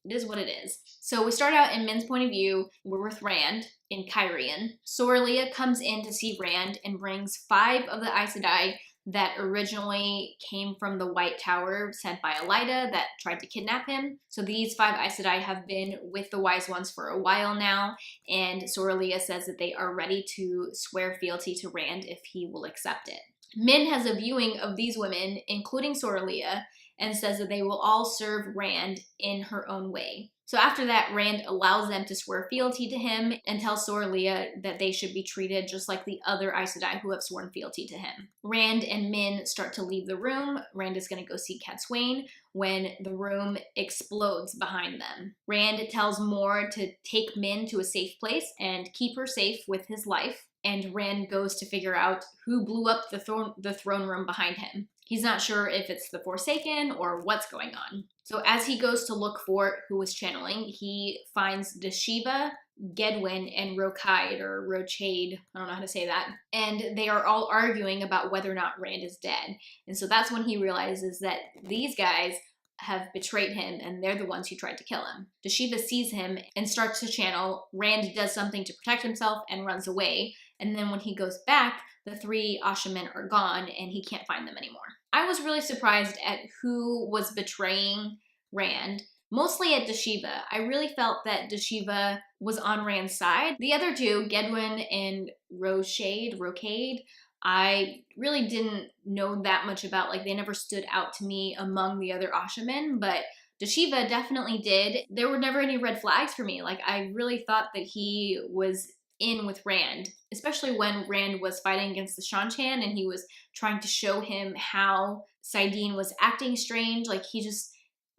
it is what it is. So we start out in Min's point of view. We're with Rand in Kyrian. Sorlia comes in to see Rand and brings 5 of the Aes Sedai that originally came from the White Tower sent by Elida that tried to kidnap him. So these 5 Aes Sedai have been with the Wise Ones for a while now, and Sorlia says that they are ready to swear fealty to Rand if he will accept it. Min has a viewing of these women, including Sorlia, and says that they will all serve Rand in her own way. So after that, Rand allows them to swear fealty to him and tells Sorlia that they should be treated just like the other Aes Sedai who have sworn fealty to him. Rand and Min start to leave the room. Rand is going to go see Cadsuane when the room explodes behind them. Rand tells Mor to take Min to a safe place and keep her safe with his life, and Rand goes to figure out who blew up the throne room behind him. He's not sure if it's the Forsaken or what's going on. So as he goes to look for who was channeling, he finds Deshiva, Gedwyn, and Rochaid, or Rochaid, I don't know how to say that. And they are all arguing about whether or not Rand is dead. And so that's when he realizes that these guys have betrayed him and they're the ones who tried to kill him. Deshiva sees him and starts to channel. Rand does something to protect himself and runs away. And then when he goes back, the 3 Ashamen are gone and he can't find them anymore. I was really surprised at who was betraying Rand, mostly at Deshiva. I really felt that Deshiva was on Rand's side. The other 2, Gedwyn and Rochaid, I really didn't know that much about. Like, they never stood out to me among the other Ashamen, but Deshiva definitely did. There were never any red flags for me. Like, I really thought that he was in with Rand, especially when Rand was fighting against the Shanchan and he was trying to show him how Saidin was acting strange. Like,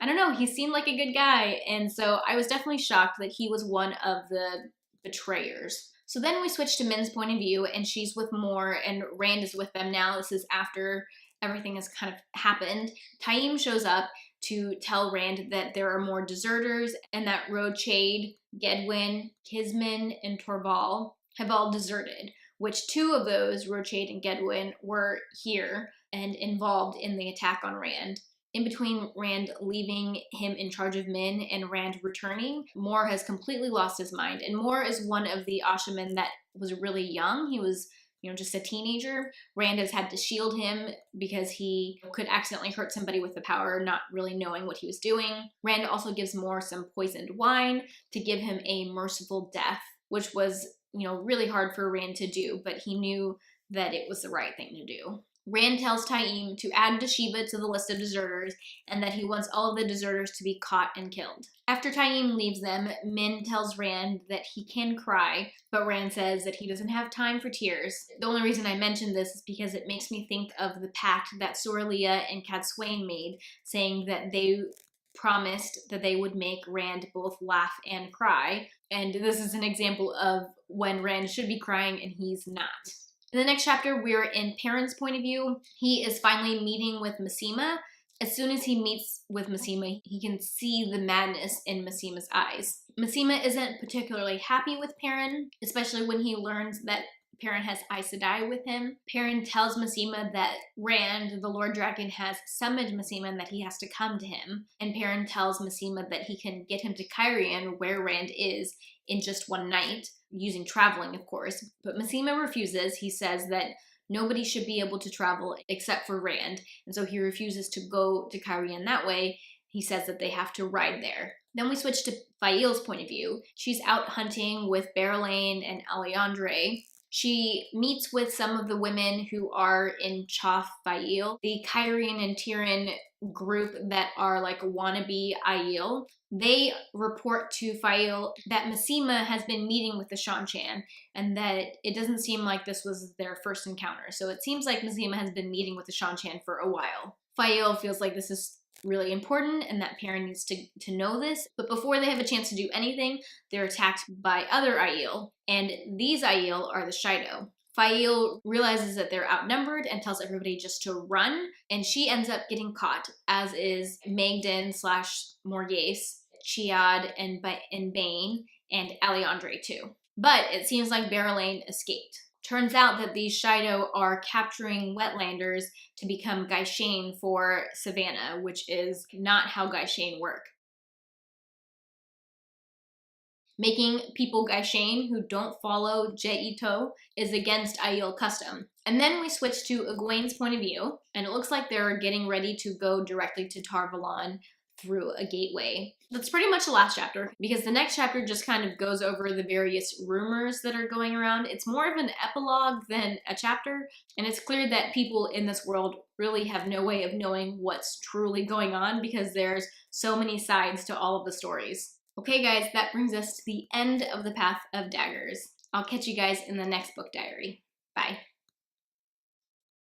I don't know, he seemed like a good guy, and so I was definitely shocked that he was one of the betrayers. So then we switch to Min's point of view, and she's with Moore, and Rand is with them now. This is after everything has kind of happened. Taim shows up to tell Rand that there are more deserters, and that Rochade, Gedwyn, Kisman, and Torval have all deserted, which two of those, Rochade and Gedwyn, were here and involved in the attack on Rand. In between Rand leaving him in charge of Min and Rand returning, Moore has completely lost his mind. And Moore is one of the Ashamen that was really young. He was, just a teenager. Rand has had to shield him because he could accidentally hurt somebody with the power, not really knowing what he was doing. Rand also gives Moore some poisoned wine to give him a merciful death, which was, really hard for Rand to do, but he knew that it was the right thing to do. Rand tells Taim to add Dashiva to the list of deserters and that he wants all of the deserters to be caught and killed. After Taim leaves them, Min tells Rand that he can cry, but Rand says that he doesn't have time for tears. The only reason I mention this is because it makes me think of the pact that Sorilea and Cadsuane made, saying that they promised that they would make Rand both laugh and cry, and this is an example of when Rand should be crying and he's not. In the next chapter, we're in Perrin's point of view. He is finally meeting with Masema. As soon as he meets with Masema, he can see the madness in Masema's eyes. Masema isn't particularly happy with Perrin, especially when he learns that Perrin has Aes Sedai with him. Perrin tells Masema that Rand, the Lord Dragon, has summoned Masema and that he has to come to him. And Perrin tells Masema that he can get him to Cairhien, where Rand is, in just one night, using traveling, of course. But Masema refuses. He says that nobody should be able to travel except for Rand, and so he refuses to go to Cairhien that way. He says that they have to ride there. Then we switch to Fail's point of view. She's out hunting with Berelain and Alliandre. She meets with some of the women who are in Choth Fail, the Cairhien and Tyrion group that are like wannabe Aiel. They report to Fail that Masema has been meeting with the Shan-Chan and that it doesn't seem like this was their first encounter. So it seems like Masema has been meeting with the Shan-Chan for a while. Fail feels like this is really important and that Perrin needs to know this. But before they have a chance to do anything, they're attacked by other Aiel. And these Aiel are the Shido. Fail realizes that they're outnumbered and tells everybody just to run, and she ends up getting caught, as is Magdan / Morghese, Chiad, and Bane, and Alliandre too. But it seems like Berelain escaped. Turns out that these Shido are capturing wetlanders to become Gai'Shane for Savannah, which is not how Gai'Shane work. Making people Gai'Shane who don't follow Je'Ito is against Aiel custom. And then we switch to Egwene's point of view, and it looks like they're getting ready to go directly to Tar Valon through a gateway. That's pretty much the last chapter, because the next chapter just kind of goes over the various rumors that are going around. It's more of an epilogue than a chapter, and it's clear that people in this world really have no way of knowing what's truly going on because there's so many sides to all of the stories. Okay guys, that brings us to the end of the Path of Daggers. I'll catch you guys in the next book diary. Bye.